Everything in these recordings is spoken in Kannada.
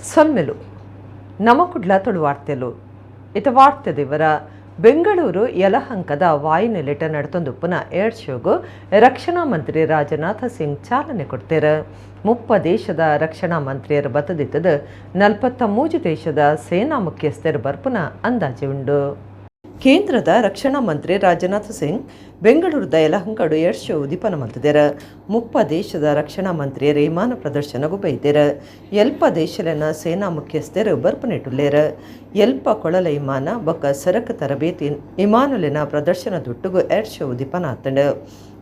ಸೊಲ್ಮೆಲು ನಮಕುಡ್ಲ ತೊಡು ವಾರ್ತೆಲು ಇತ ವಾರ್ತೆದಿವರ ಬೆಂಗಳೂರು ಯಲಹಂಕದ ವಾಯುನೆಲೆಟ ನಡತೊಂದುಪ್ಪುನ ಏರ್ ಶೋಗೂ ರಕ್ಷಣಾ ಮಂತ್ರಿ ರಾಜನಾಥ ಸಿಂಗ್ ಚಾಲನೆ ಕೊಡ್ತಾರೆ. 30 ದೇಶದ ರಕ್ಷಣಾ ಮಂತ್ರಿಯರು ಬತ್ತದಿತ್ತದ 43 ದೇಶದ ಸೇನಾ ಮುಖ್ಯಸ್ಥರು ಬರ್ಪುನ ಅಂದಾಜು ಉಂಡು. ಕೇಂದ್ರದ ರಕ್ಷಣಾ ಮಂತ್ರಿ ರಾಜನಾಥ್ ಸಿಂಗ್ ಬೆಂಗಳೂರದ ಯಲಹಂಕಡು ಏರ್ ಶೋ ಉದಿಪನ ಮಂತಿದ್ದಾರೆ. 30 ದೇಶದ ರಕ್ಷಣಾ ಮಂತ್ರಿಯರು ವಿಮಾನ ಪ್ರದರ್ಶನಗೂ ಬೈದಿದ್ದಾರೆ. ಎಲ್ಪ ದೇಶಲಿನ ಸೇನಾ ಮುಖ್ಯಸ್ಥರು ಬರ್ಪನಿಟ್ಟುಳ್ಳೇರ. ಎಲ್ಪ ಕೊಳಲ ವಿಮಾನ ಬೊಕ್ಕ ಸರಕು ತರಬೇತಿ ವಿಮಾನಲಿನ ಪ್ರದರ್ಶನದೊಟ್ಟಿಗೂ ಏರ್ ಶೋ ಉದಿಪನ ಆತಂಡು.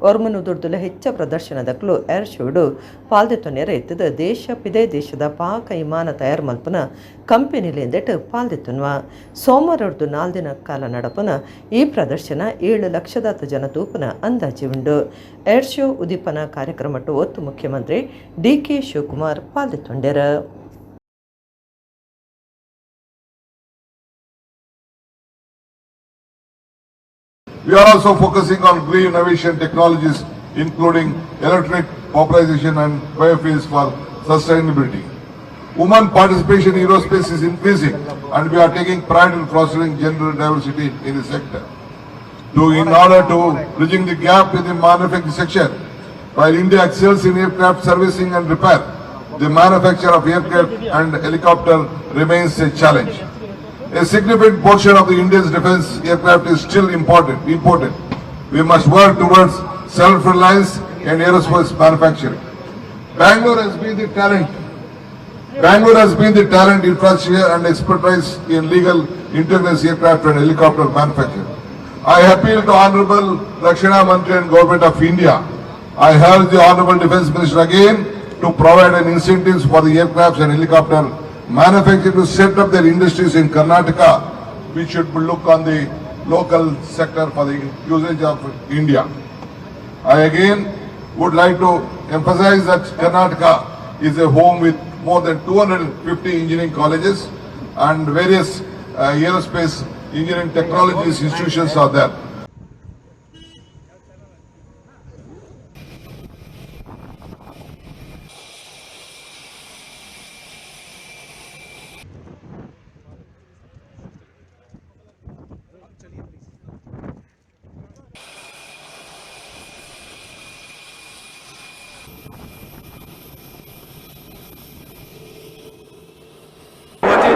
ಒರ್ಮನು ದುಡ್ದುಲ ಹೆಚ್ಚ ಪ್ರದರ್ಶನದಕ್ಕೂ ಏರ್ ಶೋಡು ಪಾಲ್ದೆತ್ತೊನ್ನೆರ ಎತ್ತದ ದೇಶ ಪಿದೇ ದೇಶದ ಪಾಕ ವಿಮಾನ ತಯಾರು ಮಲ್ಪನ ಕಂಪೆನಿಲಿಂದೆಟ್ಟು ಪಾಲ್ದೆತ್ತುನ್ವ. ಸೋಮವಾರದ್ದು 4 ದಿನ ಕಾಲ ನಡಪನ ಈ ಪ್ರದರ್ಶನ 7 ಲಕ್ಷದ ಜನ ತೂಪನ ಅಂದಾಜು ಉಂಡು. ಏರ್ ಶೋ ಉದಿಪನ ಕಾರ್ಯಕ್ರಮಟ್ಟು ಒತ್ತು ಮುಖ್ಯಮಂತ್ರಿ DK. Shivakumar ಪಾಲ್ದೆತ್ತೊಂಡೆರ. We are also focusing on green innovation technologies, including electric popularization and biofuels for sustainability. Women participation in aerospace is increasing, and we are taking pride in fostering gender diversity in the sector. In order to bridging the gap in the manufacturing sector, while India excels in aircraft servicing and repair, the manufacture of aircraft and helicopter remains a challenge. A significant portion of the India's defense aircraft is still imported. We must work towards self-reliance in aerospace manufacturing. Bangalore has been the talent, infrastructure and expertise in legal intelligence aircraft and helicopter manufacturing. I appeal to Honorable Rakshana Mantri and Government of India. I urge the Honorable Defence Minister again to provide an incentives for the aircraft and helicopter manufacturers to set up their industries in Karnataka. We should look on the local sector for the usage of India. I again would like to emphasize that Karnataka is a home with more than 250 engineering colleges and various aerospace engineering technologies institutions are there.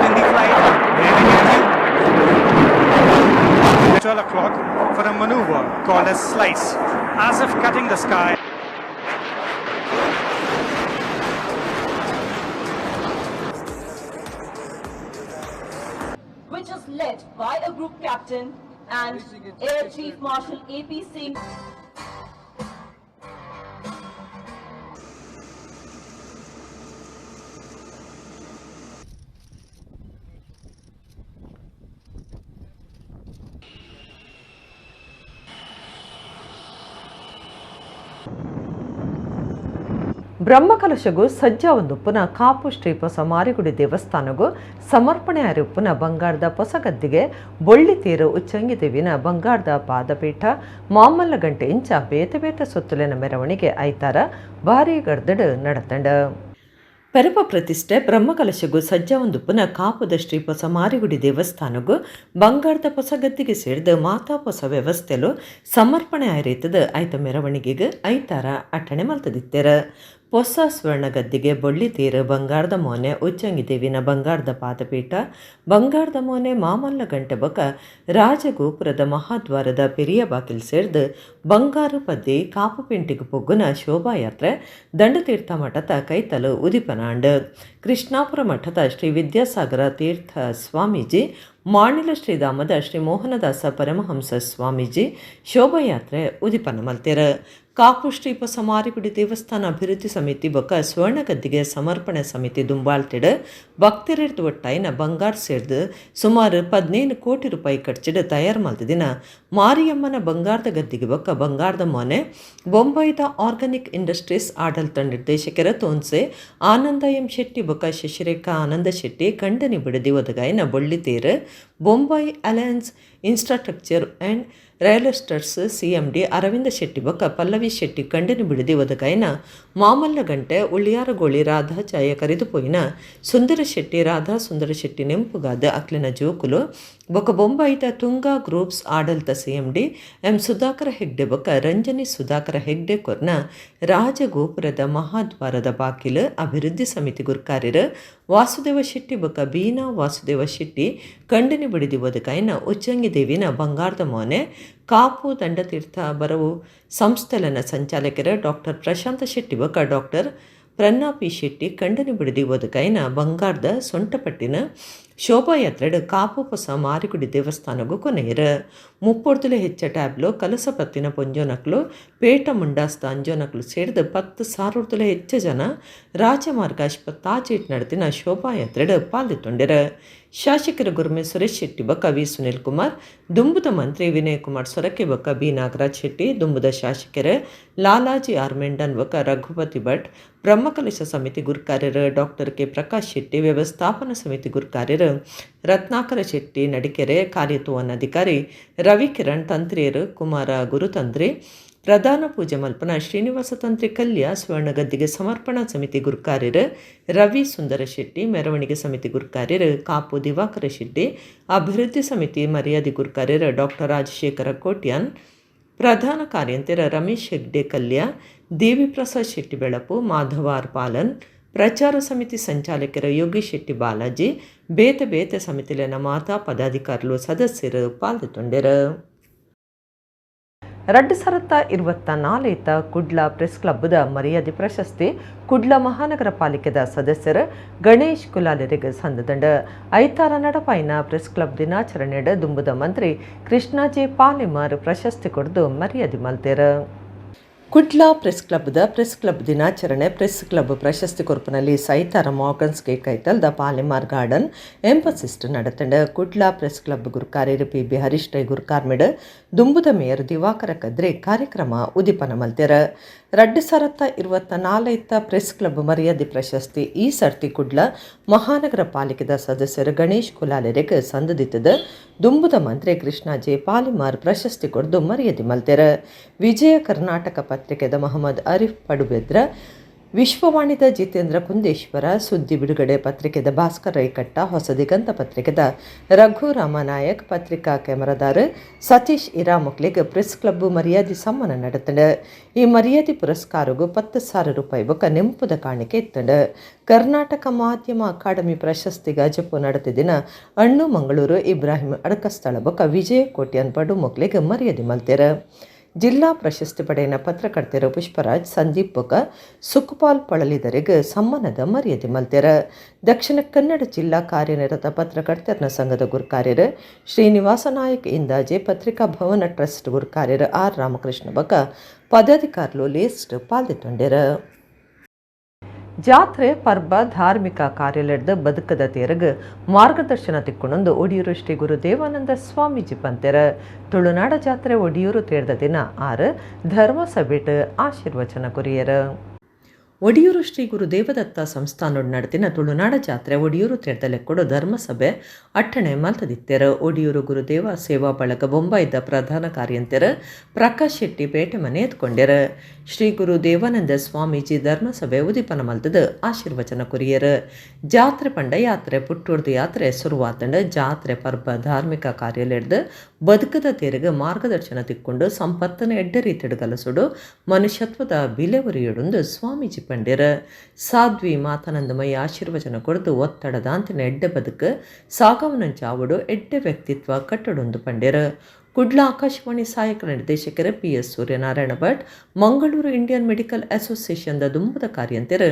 In the flight, 12 o'clock for a maneuver called a slice, as if cutting the sky. Which is led by a group captain and Air Chief Marshal A.P. Singh. ಬ್ರಹ್ಮಕಲಶಗೂ ಸಜ್ಜ ಒಂದುಪ್ಪುನ Kapu ಶ್ರೀಪೊಸ ಮಾರಿಗುಡಿ ದೇವಸ್ಥಾನಗೂ ಸಮರ್ಪಣೆ ಅರಿಪ್ಪುನ ಬಂಗಾರದ ಪೊಸಗದ್ದಿಗೆ ಬೊಳ್ಳಿ ತೇರು ಉಚ್ಚಂಗಿದೇವಿನ ಬಂಗಾರದ ಪಾದಪೀಠ ಮಾಮಲ್ಲ ಗಂಟೆ ಇಂಚ ಬೇತೆ ಬೇತೆ ಸುತ್ತಲಿನ ಮೆರವಣಿಗೆ ಐತಾರ ಭಾರೀ ಗಡ್ದಡ್ ನಡತಂಡ. ಪೆರಪ ಪ್ರತಿಷ್ಠೆ ಬ್ರಹ್ಮಕಲಶಗೂ ಸಜ್ಜ ಒಂದುಪ್ಪುನ ಕಾಪುದ ಶ್ರೀಪೊಸ ಮಾರಿಗುಡಿ ದೇವಸ್ಥಾನಗೂ ಬಂಗಾರದ ಪೊಸಗದ್ದಿಗೆ ಸೇರಿದ ಮಾತಾ ಪೊಸ ವ್ಯವಸ್ಥೆಲು ಸಮರ್ಪಣೆ ಆಯ್ತದ ಐತ ಮೆರವಣಿಗೆಗೆ ಐತಾರ ಅಟ್ಟಣೆ ಮಲ್ತದಿತ್ತೆರ. ಹೊಸ ಸ್ವರ್ಣ ಗದ್ದಿಗೆ ಬೊಳ್ಳಿ ತೇರು ಬಂಗಾರದ ಮೋನೆ ಉಚ್ಚಂಗಿದೇವಿನ ಬಂಗಾರದ ಪಾದಪೀಠ ಬಂಗಾರದ ಮೋನೆ ಮಾಮಲ್ಲ ಗಂಟೆ ಬೊಕ ರಾಜಗೋಪುರದ ಮಹಾದ್ವಾರದ ಪೆರಿಯ ಬಾಕಿಲ್ ಸೇರಿದು ಬಂಗಾರು ಪದ್ದಿ ಕಾಪು ಪಿಂಟಿಗೆ ಪೊಗ್ಗುನ ಶೋಭಾಯಾತ್ರೆ ದಂಡತೀರ್ಥ ಮಠದ ಕೈತಲು ಉದಿಪನಾಂಡ್. ಕೃಷ್ಣಾಪುರ ಮಠದ ಶ್ರೀ ವಿದ್ಯಾಸಾಗರ ತೀರ್ಥ ಸ್ವಾಮೀಜಿ ಮಾಣಿಲ ಶ್ರೀಧಾಮದ ಶ್ರೀ ಮೋಹನದಾಸ ಪರಮಹಂಸ ಸ್ವಾಮೀಜಿ ಶೋಭಾಯಾತ್ರೆ ಉದಿಪನ ಮಲ್ತೆರ. ಕಾಪು ಶ್ರೀಪೊಸ ಮಾರಿಗುಡಿ ದೇವಸ್ಥಾನ ಅಭಿವೃದ್ಧಿ ಸಮಿತಿ ಬೊಕ ಸ್ವರ್ಣಗದ್ದಿಗೆ ಸಮರ್ಪಣೆ ಸಮಿತಿ ದುಂಬಾಳ್ತಿಡ ಭಕ್ತರಿರ್ದು ಒಟ್ಟಾಯಿನ ಬಂಗಾರ ಸೇರಿದು ಸುಮಾರು 15 ಕೋಟಿ ರೂಪಾಯಿ ಖರ್ಚಿಡು ತಯಾರು ಮಲ್ತದಿನ ಮಾರಿಯಮ್ಮನ ಬಂಗಾರದ ಗದ್ದಿಗೆ ಬೊಕ್ಕ ಬಂಗಾರದ ಮೋನೆ ಬೊಂಬೈದ ಆರ್ಗಾನಿಕ್ ಇಂಡಸ್ಟ್ರೀಸ್ ಆಡಳಿತ ನಿರ್ದೇಶಕರ ತೋನ್ಸೆ ಆನಂದ ಎಂ ಶೆಟ್ಟಿ ಬೊಕ ಶಶಿರೇಖಾ ಆನಂದ ಶೆಟ್ಟಿ ಕಂಡನಿ ಬಿಡದಿ ಒದಗಾಯಿನ ಬೊಳ್ಳಿ ತೇರು Bombay alliance infrastructure and real estates CMD Aravinda Shetty ಬೊಕ್ಕ ಪಲ್ಲವಿ ಶೆಟ್ಟಿ ಕಂಡನಿ ಬಿಡಿದಿ ಒದಕೈನ ಮಾಮಲ್ಲ ಗಂಟೆ ಉಳಿಯಾರಗೋಳಿ ರಾಧಾ ಛಾಯ ಕರೆದುಪೋಯಿನ ಸುಂದರ ಶೆಟ್ಟಿ ರಾಧಾ ಸುಂದರ ಶೆಟ್ಟಿ ನೆಂಪುಗಾದ ಅಕ್ಲಿನ ಜೋಕುಲು ಬೊಕ್ಕ ಬೊಂಬಾಯಿದ ತುಂಗಾ ಗ್ರೂಪ್ಸ್ ಆಡಳಿತ ಸಿಎಂಡಿ ಎಂ ಸುಧಾಕರ ಹೆಗ್ಡೆ ಬೊಕ್ಕ ರಂಜನಿ ಸುಧಾಕರ ಹೆಗ್ಡೆ ಕೊರ್ನ ರಾಜಗೋಪುರದ ಮಹಾದ್ವಾರದ ಬಾಕಿಲು ಅಭಿವೃದ್ಧಿ ಸಮಿತಿ ಗುರ್ಕಾರ್ಯರು ವಾಸುದೇವ ಶೆಟ್ಟಿ ಬೊಕ್ಕ ಬೀನಾ ವಾಸುದೇವ ಶೆಟ್ಟಿ ಕಂಡನಿ ಬಿಡಿದಿ ಒದಕೈನ ಉಚ್ಚಂಗಿ ದೇವಿನ ಬಂಗಾರದ ಮೋನೆ ಕಾಪು ದಂಡತೀರ್ಥ ಬರವು ಸಂಸ್ಥೆಲನ ಸಂಚಾಲಕರ ಡಾಕ್ಟರ್ ಪ್ರಶಾಂತ ಶೆಟ್ಟಿ ಬೊಕ್ಕ ಡಾಕ್ಟರ್ ಪ್ರನ್ನಾ ಪಿ ಶೆಟ್ಟಿ ಕಂಡನಿ ಬಿಡಿದಿ ಒದಕೈನ ಬಂಗಾರದ ಸೊಂಟಪಟ್ಟಿನ ಶೋಭಾಯಾತ್ರೆಡು ಕಾಪು ಹೊಸ ಮಾರಿಗುಡಿ ದೇವಸ್ಥಾನಗೂ ಕೊನೆಯರು ಮುಪ್ಪೊಡ್ದುಲೆ ಹೆಚ್ಚ ಟ್ಯಾಬ್ಲು ಕಲಸ ಪತ್ತಿನ ಪೊಂಜೋನಕ್ಲು ಪೇಟ ಮುಂಡಾಸ್ತ ಅಂಜೋನಕ್ಲು ಸೇರಿದು 10,000 ಹೆಚ್ಚು ಜನ ರಾಜಮಾರ್ಗ ಆಸ್ಪತ್ರೆ ನಡೆದಿನ ಶೋಭಾಯಾತ್ರೆಡು ಪಾಲ್ಗೊಂಡಿರು. ಶಾಸಕರ ಗುರುಮೆ ಸುರೇಶ್ ಶೆಟ್ಟಿ ಬೊಕ್ಕ ವಿ ಸುನಿಲ್ ಕುಮಾರ್, ದುಂಬುದ ಮಂತ್ರಿ ವಿನಯ್ ಕುಮಾರ್ ಸೊರಕೆ ಬೊಕ್ಕ ಬಿ ನಾಗರಾಜ್ ಶೆಟ್ಟಿ, ದುಂಬುದ ಶಾಸಕರು ಲಾಲಾಜಿ ಆರ್ ಮೆಂಡನ್ ಬೊಕ್ಕ ರಘುಪತಿ ಭಟ್, ಬ್ರಹ್ಮಕಲಶ ಸಮಿತಿ ಗುರ್ಕಾರ್ಯರು ಡಾಕ್ಟರ್ ಕೆ ಪ್ರಕಾಶ್ ಶೆಟ್ಟಿ, ವ್ಯವಸ್ಥಾಪನಾ ಸಮಿತಿ ಗುರ್ಕಾರ್ಯರು ರತ್ನಾಕರ ಶೆಟ್ಟಿ ನಡಿಕೆರೆ, ಕಾರ್ಯತೋವನಾಧಿಕಾರಿ ರವಿಕಿರಣ್, ತಂತ್ರಿಯರು ಕುಮಾರ ಗುರುತಂತ್ರಿ, ಪ್ರಧಾನ ಪೂಜೆ ಮಲ್ಪನ ಶ್ರೀನಿವಾಸ ತಂತ್ರಿ ಕಲ್ಯ, ಸ್ವರ್ಣಗದ್ದಿಗೆ ಸಮರ್ಪಣಾ ಸಮಿತಿ ಗುರ್ಕಾರ್ಯರು ರವಿ ಸುಂದರ ಶೆಟ್ಟಿ, ಮೆರವಣಿಗೆ ಸಮಿತಿ ಗುರ್ಕಾರ್ಯರು ಕಾಪು ದಿವಾಕರ ಶೆಟ್ಟಿ, ಅಭಿವೃದ್ಧಿ ಸಮಿತಿ ಮರ್ಯಾದೆ ಗುರ್ಕಾರ್ಯರು ಡಾಕ್ಟರ್ ರಾಜಶೇಖರ ಕೋಟ್ಯಾನ್, ಪ್ರಧಾನ ಕಾರ್ಯಂತರ ರಮೇಶ್ ಹೆಗ್ಡೆ ಕಲ್ಯ, ದೇವಿ ಪ್ರಸಾದ್ ಶೆಟ್ಟಿ ಬೆಳಪು, ಮಾಧವ ಆರ್ ಪಾಲನ್, ಪ್ರಚಾರ ಸಮಿತಿ ಸಂಚಾಲಕರ ಯೋಗೇಶ್ ಶೆಟ್ಟಿ ಬಾಲಾಜಿ, ಬೇತೆ ಸಮಿತಿಲಿನ ಮಾತಾ ಪದಾಧಿಕಾರಿಗಳು ಸದಸ್ಯರು ಪಾಲ್ಗೊಂಡರು. 2024 ಕುಡ್ಲ ಪ್ರೆಸ್ ಕ್ಲಬ್ದ ಮರ್ಯಾದೆ ಪ್ರಶಸ್ತಿ ಕುಡ್ಲ ಮಹಾನಗರ ಪಾಲಿಕೆದ ಸದಸ್ಯರು ಗಣೇಶ್ ಕುಲಾಲೆರಿಗೆ ಸಂದದಂಡ ಐತಾರ ನಡಪಾಯಿನ ಪ್ರೆಸ್ ಕ್ಲಬ್ ದಿನಾಚರಣೆಯ ದುಂಬುದ ಮಂತ್ರಿ ಕೃಷ್ಣ ಜೆ ಪಾಲಿಮಾರ್ ಪ್ರಶಸ್ತಿ ಕೊಡ್ದು ಮರ್ಯಾದೆ ಮಲ್ತೇರು. ಕುಡ್ಲ ಪ್ರೆಸ್ ಕ್ಲಬ್ ದಿನಾಚರಣೆ ಪ್ರೆಸ್ ಕ್ಲಬ್ ಪ್ರಶಸ್ತಿ ಕೊರ್ಪನಲ್ಲಿ ಸೈತಾರ ಮಾರ್ಗನ್ಸ್ಗೆ ಕೈತಲ್ದ ಪಾಲಿಮಾರ್ ಗಾರ್ಡನ್ ಎಂಪಸಿಸ್ಟ್ ನಡೆತಂಡ ಕುಡ್ಲ ಪ್ರೆಸ್ ಕ್ಲಬ್ ಗುರ್ಕಾರ್ಯರು ಪಿ ಬಿ ಹರೀಶ್ ರೈ ಗುರ್ಕಾರ್ಮೆಡ್ ದುಂಬುದ ಮೇಯರ್ ದಿವಾಕರ ಕದ್ರೆ ಕಾರ್ಯಕ್ರಮ ಉದಿಪನ ಮಲ್ತೆರ. 2024 ಪ್ರೆಸ್ ಕ್ಲಬ್ ಮರ್ಯಾದೆ ಪ್ರಶಸ್ತಿ ಈ ಸರ್ತಿ ಕುಡ್ಲ ಮಹಾನಗರ ಪಾಲಿಕೆದ ಸದಸ್ಯರು ಗಣೇಶ್ ಕುಲಾಲೆರಿಗೆ ಸಂದದಿತ್ತದ ದುಂಬುದ ಮಂತ್ರಿ ಕೃಷ್ಣ ಜೆ ಪಾಲಿಮಾರ್ ಪ್ರಶಸ್ತಿ ಕೊಡ್ದು ಮರ್ಯಾದೆ ಮಲ್ತೆರ. ವಿಜಯ ಕರ್ನಾಟಕ ಪತ್ರಿಕೆದ ಮೊಹಮ್ಮದ್ ಅರಿಫ್ ಪಡುಬೆದ್ರ, ವಿಶ್ವವಾಣಿದ ಜಿತೇಂದ್ರ ಕುಂದೇಶ್ವರ, ಸುದ್ದಿ ಬಿಡುಗಡೆ ಪತ್ರಿಕೆದ ಭಾಸ್ಕರ್ ರೈಕಟ್ಟ, ಹೊಸ ದಿಗಂತ ಪತ್ರಿಕೆದ ರಘು ರಾಮನಾಯಕ್, ಪತ್ರಿಕಾ ಕ್ಯಾಮರಾದಾರ್ ಸತೀಶ್ ಇರಾಮುಕ್ಲಿಗೆ ಪ್ರೆಸ್ ಕ್ಲಬ್ ಮರ್ಯಾದೆ ಸಮ್ಮಾನ ನಡೆತಂಡ. ಈ ಮರ್ಯಾದೆ ಪುರಸ್ಕಾರಗೂ 10,000 ರೂಪಾಯಿ ಬೊಕ್ಕ ನೆಂಪುದ ಕಾಣಿಕೆ ಇತ್ತಂಡ. ಕರ್ನಾಟಕ ಮಾಧ್ಯಮ ಅಕಾಡೆಮಿ ಪ್ರಶಸ್ತಿಗೆ ಜಪ್ಪು ನಡೆತಿದಿನ ಅಣ್ಣು ಮಂಗಳೂರು ಇಬ್ರಾಹಿಂ ಅಡಕಸ್ಥಳ ಬೊಕ್ಕ ವಿಜಯ ಕೋಟ್ಯಾನ್ ಪಡು ಮೊಕ್ಲಿಗೆ ಮರ್ಯಾದೆ ಮಲ್ತೇರ. ಜಿಲ್ಲಾ ಪ್ರಶಸ್ತಿ ಪಡೆಯನ ಪತ್ರಕರ್ತೆಯರು ಪುಷ್ಪರಾಜ್, ಸಂದೀಪ್ ಬೊಕ್ಕ ಸುಖಪಾಲ್ ಪಳಲಿದರಿಗೆ ಸಮ್ಮಾನದ ಮರ್ಯಾದೆ ಮಲ್ತೆರ. ದಕ್ಷಿಣ ಕನ್ನಡ ಜಿಲ್ಲಾ ಕಾರ್ಯನಿರತ ಪತ್ರಕರ್ತರ ಸಂಘದ ಗುರ್ಕಾರ್ಯರು ಶ್ರೀನಿವಾಸ ನಾಯಕ್ ಇಂದಾಜೆ, ಪತ್ರಿಕಾ ಭವನ ಟ್ರಸ್ಟ್ ಗುರ್ಕಾರ್ಯರು ಆರ್ ರಾಮಕೃಷ್ಣ ಬೊಕ್ಕ ಪದಾಧಿಕಾರಿಗಳು ಲೇಸ್ಟ್ ಪಾಲ್ಗೊಂಡರು. ಜಾತ್ರೆ ಪರ್ಬ ಧಾರ್ಮಿಕ ಕಾರ್ಯಾಲಯದ ಬದುಕದ ತೇರಗ ಮಾರ್ಗದರ್ಶನ ತಿಕ್ಕೊಂಡೊಂದು ಒಡಿಯೂರು ಶ್ರೀ ಗುರು ದೇವಾನಂದ ಸ್ವಾಮೀಜಿ ಪಂತೆರ. ತುಳುನಾಡ ಜಾತ್ರೆ ಒಡಿಯೂರು ತೇರ್ದ ದಿನ 6 ಧರ್ಮ ಸಭೆಟ್ ಆಶೀರ್ವಚನ ಕೊರಿಯರ. ಒಡಿಯೂರು ಶ್ರೀ ಗುರು ದೇವದತ್ತ ಸಂಸ್ಥಾನೋಡ್ ನಡೆದಿನ ತುಳುನಾಡ ಜಾತ್ರೆ ಒಡಿಯೂರು ತೇರ್ದಲೆ ಕೊಡು ಧರ್ಮಸಭೆ ಅಟ್ಟಣೆ ಮಲ್ತದಿತ್ತೆರ. ಒಡಿಯೂರು ಗುರುದೇವ ಸೇವಾ ಬಳಗ ಬೊಂಬಾಯಿದ ಪ್ರಧಾನ ಕಾರ್ಯಂತರ ಪ್ರಕಾಶ್ ಶೆಟ್ಟಿ ಪೇಟೆ ಮನೆ ಎತ್ಕೊಂಡ್ಯರ. ಶ್ರೀ ಗುರು ದೇವಾನಂದ ಸ್ವಾಮೀಜಿ ಧರ್ಮಸಭೆ ಉದಿಪನ ಮಲ್ತದ ಆಶೀರ್ವಚನ ಕೊರಿಯರ. ಜಾತ್ರೆ ಪಂಡ ಯಾತ್ರೆ ಪುಟ್ಟೂರ್ದು ಯಾತ್ರೆ ಶುರುವಾತಂಡ ಜಾತ್ರೆ ಪರ್ಬ ಧಾರ್ಮಿಕ ಕಾರ್ಯಾಲಯದ ಬದುಕದ ತೇರಿಗೆ ಮಾರ್ಗದರ್ಶನ ತಿಕ್ಕೊಂಡು ಸಂಪತ್ತನ ಎಡ್ಡ ರೀತಿಯ ಗಲಸುಡು ಮನುಷ್ಯತ್ವದ ಬಿಲೆವರಿಯೊಡೊಂದು ಸ್ವಾಮೀಜಿ ಪಂಡ್ಯರ. ಸಾಧ್ವಿ ಮಾತಾನಂದಮಯ ಆಶೀರ್ವಚನ ಕೊಡ್ದು ಒತ್ತಡದಾಂತಿನ ಎಡ್ಡೆ ಬದುಕು ಸಾಗವನಂಚಾವಡು ಎಡ್ಡೆ ವ್ಯಕ್ತಿತ್ವ ಕಟ್ಟಡೊಂದು ಪಂಡ್ಯರ. ಕುಡ್ಲ ಆಕಾಶವಾಣಿ ಸಹಾಯಕ ನಿರ್ದೇಶಕರ PS Suryanarayana Bhat, Mangaluru Indian medical ಅಸೋಸಿಯೇಷನ್ದ ದುಂಬುದ ಕಾರ್ಯಂತರ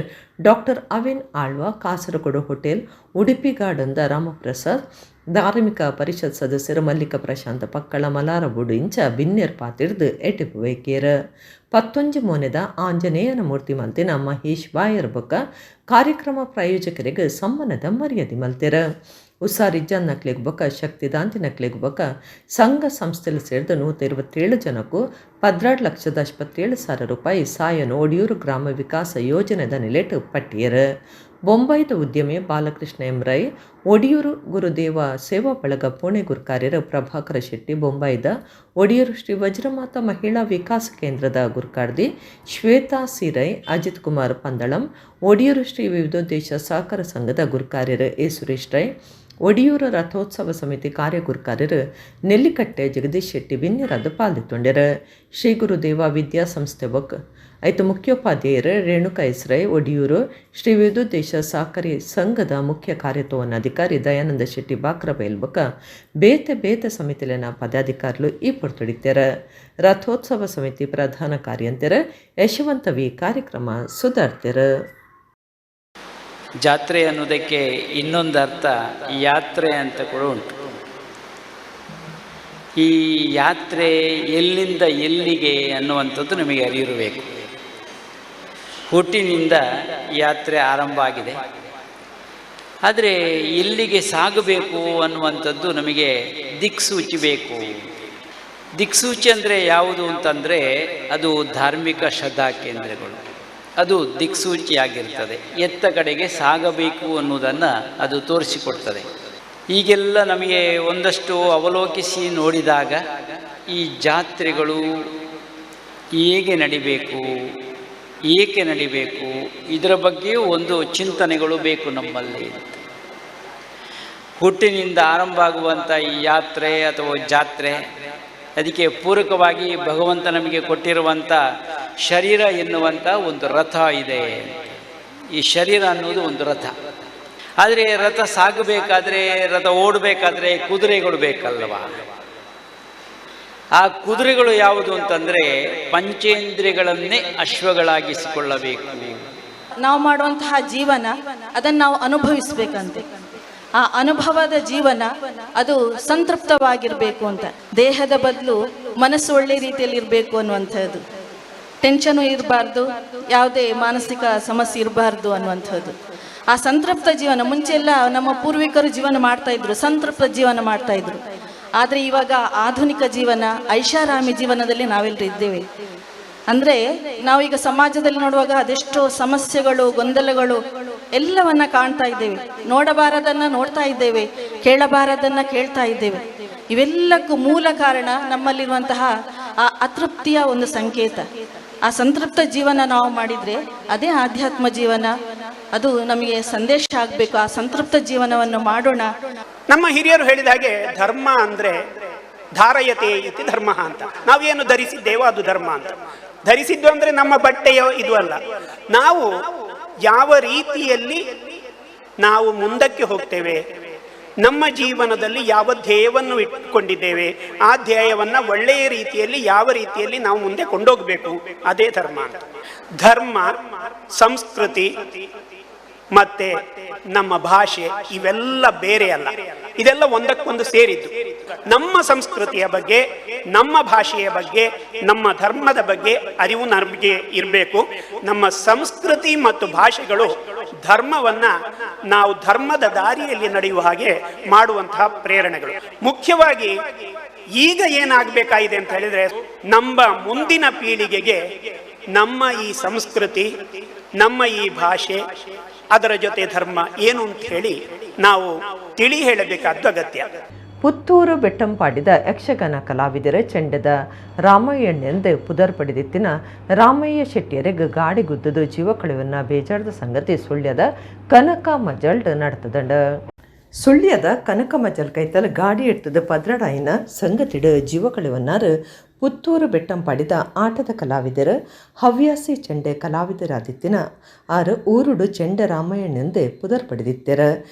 ಡಾಕ್ಟರ್ ಅವಿನ್ ಆಳ್ವ, ಕಾಸರಗೋಡು ಹೋಟೆಲ್, ಉಡುಪಿ ಗಾರ್ಡನ್ದ ರಾಮಪ್ರಸಾದ್, ಧಾರ್ಮಿಕ ಪರಿಷತ್ ಸದಸ್ಯರು ಮಲ್ಲಿಕ ಪ್ರಶಾಂತ ಪಕ್ಕಳ, ಮಲಾರ ಬುಡು ಇಂಚ ಬಿನ್ನೇರ್ ಪಾತಿರ್ದು ಎಟಿಪು ವೈಕೇರ. 11 ಮೋನೆದ ಆಂಜನೇಯನ ಮೂರ್ತಿ ಮಲ್ತಿನ ಮಹೇಶ್ ಬಾಯರ್ ಬೊಕ್ಕ ಕಾರ್ಯಕ್ರಮ ಪ್ರಾಯೋಜಕರಿಗೆ ಸಮ್ಮಾನದ ಮರ್ಯಾದೆ ಮಲ್ತೆರ. ಉಸಾರಿ ಜನ್ನಕ್ಲಿಗ್ ಬೊಕ್ಕ ಶಕ್ತಿದಾಂತಿ ನಕ್ಲಿಗ್ ಬೊಕ್ಕ ಸಂಘ ಸಂಸ್ಥೆಲು ಸೇರಿದ 127 ಜನಕ್ಕೂ 16,87,000 ರೂಪಾಯಿ ಸಾಯನು ಒಡಿಯೂರು ಗ್ರಾಮ ವಿಕಾಸ ಯೋಜನೆದ ನಿಲೆಟ್ ಪಟ್ಟಿಯರು. ಬೊಂಬಾಯಿದ ಉದ್ಯಮಿ ಬಾಲಕೃಷ್ಣ ಎಂ ರೈ, ಒಡಿಯೂರು ಗುರುದೇವ ಸೇವಾ ಬಳಗ ಪುಣೆ ಗುರುಕಾರ್ಯರ ಪ್ರಭಾಕರ ಶೆಟ್ಟಿ, ಬೊಂಬಾಯಿದ ಒಡಿಯೂರು ಶ್ರೀ ವಜ್ರಮಾತಾ ಮಹಿಳಾ ವಿಕಾಸ ಕೇಂದ್ರದ ಗುರುಕಾರ್ದಿ ಶ್ವೇತಾ ಸಿರೈ, ಅಜಿತ್ ಕುಮಾರ್ ಪಂದಳಂ, ಒಡಿಯೂರು ಶ್ರೀ ವಿವಿಧೋದ್ದೇಶ ಸಹಕಾರ ಸಂಘದ ಗುರುಕಾರ್ಯರು ಎ ಸುರೇಶ್ ರೈ, ಒಡಿಯೂರು ರಥೋತ್ಸವ ಸಮಿತಿ ಕಾರ್ಯಗುರುಕಾರ್ಯರು ನೆಲ್ಲಿಕಟ್ಟೆ ಜಗದೀಶ್ ಶೆಟ್ಟಿ ಬಿನ್ನಿರಾದ ಪಾಲ್ಗೊಂಡರು. ಶ್ರೀ ಗುರುದೇವ ವಿದ್ಯಾಸಂಸ್ಥೆ ಒಕ್ ಐತ ಮುಖ್ಯೋಪಾಧ್ಯಾಯರು ರೇಣುಕಾ ಇಸ್ರೈ, ಒಡಿಯೂರು ಶ್ರೀ ವಿವಿಧೋದ್ದೇಶ ಸಹಕಾರಿ ಸಂಘದ ಮುಖ್ಯ ಕಾರ್ಯತೋವನಾಧಿಕಾರಿ ದಯಾನಂದ ಶೆಟ್ಟಿ ಬಾಕ್ರಬೈಲ್ ಬೊಕ್ಕ ಬೇತೆ ಬೇತೆ ಸಮಿತಿಲಿನ ಪದಾಧಿಕಾರಿಗಳು ಈ ಪೊರ್ತೊಡಿತಾರೆ. ರಥೋತ್ಸವ ಸಮಿತಿ ಪ್ರಧಾನ ಕಾರ್ಯಂತರ ಯಶವಂತ ವಿ ಕಾರ್ಯಕ್ರಮ ಸುಧಾರ್ತಿರು. ಜಾತ್ರೆ ಅನ್ನೋದಕ್ಕೆ ಇನ್ನೊಂದು ಅರ್ಥ ಯಾತ್ರೆ ಅಂತ ಕೂಡ ಉಂಟು. ಈ ಯಾತ್ರೆ ಎಲ್ಲಿಂದ ಎಲ್ಲಿಗೆ ಅನ್ನುವಂಥದ್ದು ನಮಗೆ ಅರಿವಿರಬೇಕು. ಹುಟ್ಟಿನಿಂದ ಯಾತ್ರೆ ಆರಂಭ ಆಗಿದೆ, ಆದರೆ ಎಲ್ಲಿಗೆ ಸಾಗಬೇಕು ಅನ್ನುವಂಥದ್ದು ನಮಗೆ ದಿಕ್ಸೂಚಿ ಬೇಕು. ದಿಕ್ಸೂಚಿ ಅಂದರೆ ಯಾವುದು ಅಂತಂದರೆ ಅದು ಧಾರ್ಮಿಕ ಶ್ರದ್ಧಾ ಕೇಂದ್ರಗಳು, ಅದು ದಿಕ್ಸೂಚಿಯಾಗಿರ್ತದೆ. ಎತ್ತ ಕಡೆಗೆ ಸಾಗಬೇಕು ಅನ್ನೋದನ್ನು ಅದು ತೋರಿಸಿಕೊಡ್ತದೆ. ಈಗೆಲ್ಲ ನಮಗೆ ಒಂದಷ್ಟು ಅವಲೋಕಿಸಿ ನೋಡಿದಾಗ ಈ ಜಾತ್ರೆಗಳು ಹೇಗೆ ನಡಿಬೇಕು, ಏಕೆ ನಡಿಬೇಕು, ಇದರ ಬಗ್ಗೆಯೂ ಒಂದು ಚಿಂತನೆಗಳು ಬೇಕು ನಮ್ಮಲ್ಲಿ. ಹುಟ್ಟಿನಿಂದ ಆರಂಭ ಆಗುವಂಥ ಈ ಯಾತ್ರೆ ಅಥವಾ ಜಾತ್ರೆ, ಅದಕ್ಕೆ ಪೂರಕವಾಗಿ ಭಗವಂತ ನಮಗೆ ಕೊಟ್ಟಿರುವಂಥ ಶರೀರ ಎನ್ನುವಂಥ ಒಂದು ರಥ ಇದೆ. ಈ ಶರೀರ ಅನ್ನೋದು ಒಂದು ರಥ. ಆದರೆ ರಥ ಸಾಗಬೇಕಾದ್ರೆ, ರಥ ಓಡಬೇಕಾದ್ರೆ ಕುದುರೆಗಳು ಬೇಕಲ್ವ? ಆ ಕುದುರೆಗಳು ಯಾವುದು ಅಂತಂದರೆ ಪಂಚೇಂದ್ರಿಯಗಳನ್ನೇ ಅಶ್ವಗಳಾಗಿಸಿಕೊಳ್ಳಬೇಕು. ನಾವು ಮಾಡುವಂತಹ ಜೀವನ ಅದನ್ನು ನಾವು ಅನುಭವಿಸ್ಬೇಕಂತೆ. ಆ ಅನುಭವದ ಜೀವನ ಅದು ಸಂತೃಪ್ತವಾಗಿರಬೇಕು ಅಂತ. ದೇಹದ ಬದಲು ಮನಸ್ಸು ಒಳ್ಳೆ ರೀತಿಯಲ್ಲಿ ಇರಬೇಕು ಅನ್ನುವಂಥದ್ದು. ಟೆನ್ಷನು ಇರಬಾರ್ದು, ಯಾವುದೇ ಮಾನಸಿಕ ಸಮಸ್ಯೆ ಇರಬಾರ್ದು ಅನ್ನುವಂಥದ್ದು. ಆ ಸಂತೃಪ್ತ ಜೀವನ, ಮುಂಚೆ ಎಲ್ಲ ನಮ್ಮ ಪೂರ್ವಿಕರು ಜೀವನ ಮಾಡ್ತಾ ಇದ್ರು, ಸಂತೃಪ್ತ ಜೀವನ ಮಾಡ್ತಾ ಇದ್ರು. ಆದರೆ ಇವಾಗ ಆಧುನಿಕ ಜೀವನ, ಐಷಾರಾಮಿ ಜೀವನದಲ್ಲಿ ನಾವೆಲ್ಲರೂ ಇದ್ದೇವೆ. ಅಂದರೆ ನಾವೀಗ ಸಮಾಜದಲ್ಲಿ ನೋಡುವಾಗ ಅದೆಷ್ಟೋ ಸಮಸ್ಯೆಗಳು, ಗೊಂದಲಗಳು ಎಲ್ಲವನ್ನ ಕಾಣ್ತಾ ಇದ್ದೇವೆ. ನೋಡಬಾರದನ್ನು ನೋಡ್ತಾ ಇದ್ದೇವೆ, ಕೇಳಬಾರದನ್ನು ಕೇಳ್ತಾ ಇದ್ದೇವೆ. ಇವೆಲ್ಲಕ್ಕೂ ಮೂಲ ಕಾರಣ ನಮ್ಮಲ್ಲಿರುವಂತಹ ಆ ಅತೃಪ್ತಿಯ ಒಂದು ಸಂಕೇತ. ಆ ಸಂತೃಪ್ತ ಜೀವನ ನಾವು ಮಾಡಿದರೆ ಅದೇ ಆಧ್ಯಾತ್ಮ ಜೀವನ, ಅದು ನಮಗೆ ಸಂದೇಶ ಆಗಬೇಕು. ಆ ಸಂತೃಪ್ತ ಜೀವನವನ್ನು ಮಾಡೋಣ. ನಮ್ಮ ಹಿರಿಯರು ಹೇಳಿದ ಹಾಗೆ ಧರ್ಮ ಅಂದರೆ ಧಾರಯತೆ ಇತಿ ಧರ್ಮ ಅಂತ. ನಾವೇನು ಧರಿಸಿದ್ದೇವೋ ಅದು ಧರ್ಮ ಅಂತ. ಧರಿಸಿದ್ದು ಅಂದರೆ ನಮ್ಮ ಬಟ್ಟೆಯೋ ಇದು ಅಲ್ಲ. ನಾವು ಯಾವ ರೀತಿಯಲ್ಲಿ ನಾವು ಮುಂದಕ್ಕೆ ಹೋಗ್ತೇವೆ, ನಮ್ಮ ಜೀವನದಲ್ಲಿ ಯಾವ ಧ್ಯೇಯವನ್ನು ಇಟ್ಟುಕೊಂಡಿದ್ದೇವೆ, ಆ ಧ್ಯೇಯವನ್ನು ಒಳ್ಳೆಯ ರೀತಿಯಲ್ಲಿ ಯಾವ ರೀತಿಯಲ್ಲಿ ನಾವು ಮುಂದೆ ಕೊಂಡೋಗಬೇಕು, ಅದೇ ಧರ್ಮ ಅಂತ. ಧರ್ಮ, ಸಂಸ್ಕೃತಿ ಮತ್ತೆ ನಮ್ಮ ಭಾಷೆ ಇವೆಲ್ಲ ಬೇರೆ ಅಲ್ಲ, ಇದೆಲ್ಲ ಒಂದಕ್ಕೊಂದು ಸೇರಿದ್ದು. ನಮ್ಮ ಸಂಸ್ಕೃತಿಯ ಬಗ್ಗೆ, ನಮ್ಮ ಭಾಷೆಯ ಬಗ್ಗೆ, ನಮ್ಮ ಧರ್ಮದ ಬಗ್ಗೆ ಅರಿವು ನಮಗೆ ಇರಬೇಕು. ನಮ್ಮ ಸಂಸ್ಕೃತಿ ಮತ್ತು ಭಾಷೆಗಳು ಧರ್ಮವನ್ನ ನಾವು ಧರ್ಮದ ದಾರಿಯಲ್ಲಿ ನಡೆಯುವ ಹಾಗೆ ಮಾಡುವಂತಹ ಪ್ರೇರಣೆಗಳು. ಮುಖ್ಯವಾಗಿ ಈಗ ಏನಾಗಬೇಕಾಗಿದೆ ಅಂತ ಹೇಳಿದ್ರೆ, ನಮ್ಮ ಮುಂದಿನ ಪೀಳಿಗೆಗೆ ನಮ್ಮ ಈ ಸಂಸ್ಕೃತಿ, ನಮ್ಮ ಈ ಭಾಷೆ, ಅದರ ಜೊತೆ ಧರ್ಮ ಏನು ಅಂತ ಹೇಳಿ ನಾವು ತಿಳಿ ಹೇಳಬೇಕಾದ್ದು ಅಗತ್ಯ. ಪುತ್ತೂರು ಬೆಟ್ಟಂಪಾಡಿದ ಯಕ್ಷಗಾನ ಕಲಾವಿದರ ಚೆಂಡದ ರಾಮಯ್ಯಣ್ಣೆಂದು ಪುದರ್ ಪಡೆದಿತ್ತಿನ ರಾಮಯ್ಯ ಶೆಟ್ಟಿಯರಿಗೆ ಗಾಡಿ ಗುದ್ದದು ಜೀವ ಕಳುವನ್ನ ಬೇಜಾರದ ಸಂಗತಿ ಸುಳ್ಯದ ಕನಕ ಮಜಲ್ಡ್ ನಡೆತದಂಡ. ಸುಳ್ಯದ ಕನಕ ಮಜಲ್ ಕೈತಲ್ ಗಾಡಿ ಎಡ್ತದ ಪದ್ರಡಾಯಿನ ಸಂಗತಿಡು ಜೀವ ಕಳುವನ್ನಾರು ಪುತ್ತೂರು ಬೆಟ್ಟಂಪಾಡಿದ ಆಟದ ಕಲಾವಿದರು ಹವ್ಯಾಸಿ ಚೆಂಡೆ ಕಲಾವಿದರಾದಿತ್ತಿನ ಆರು ಊರುಡು ಚೆಂಡ ರಾಮಯ್ಯಣ್ಣೆಂದೇ ಪುದರ್ ಪಡೆದಿತ್ತರ.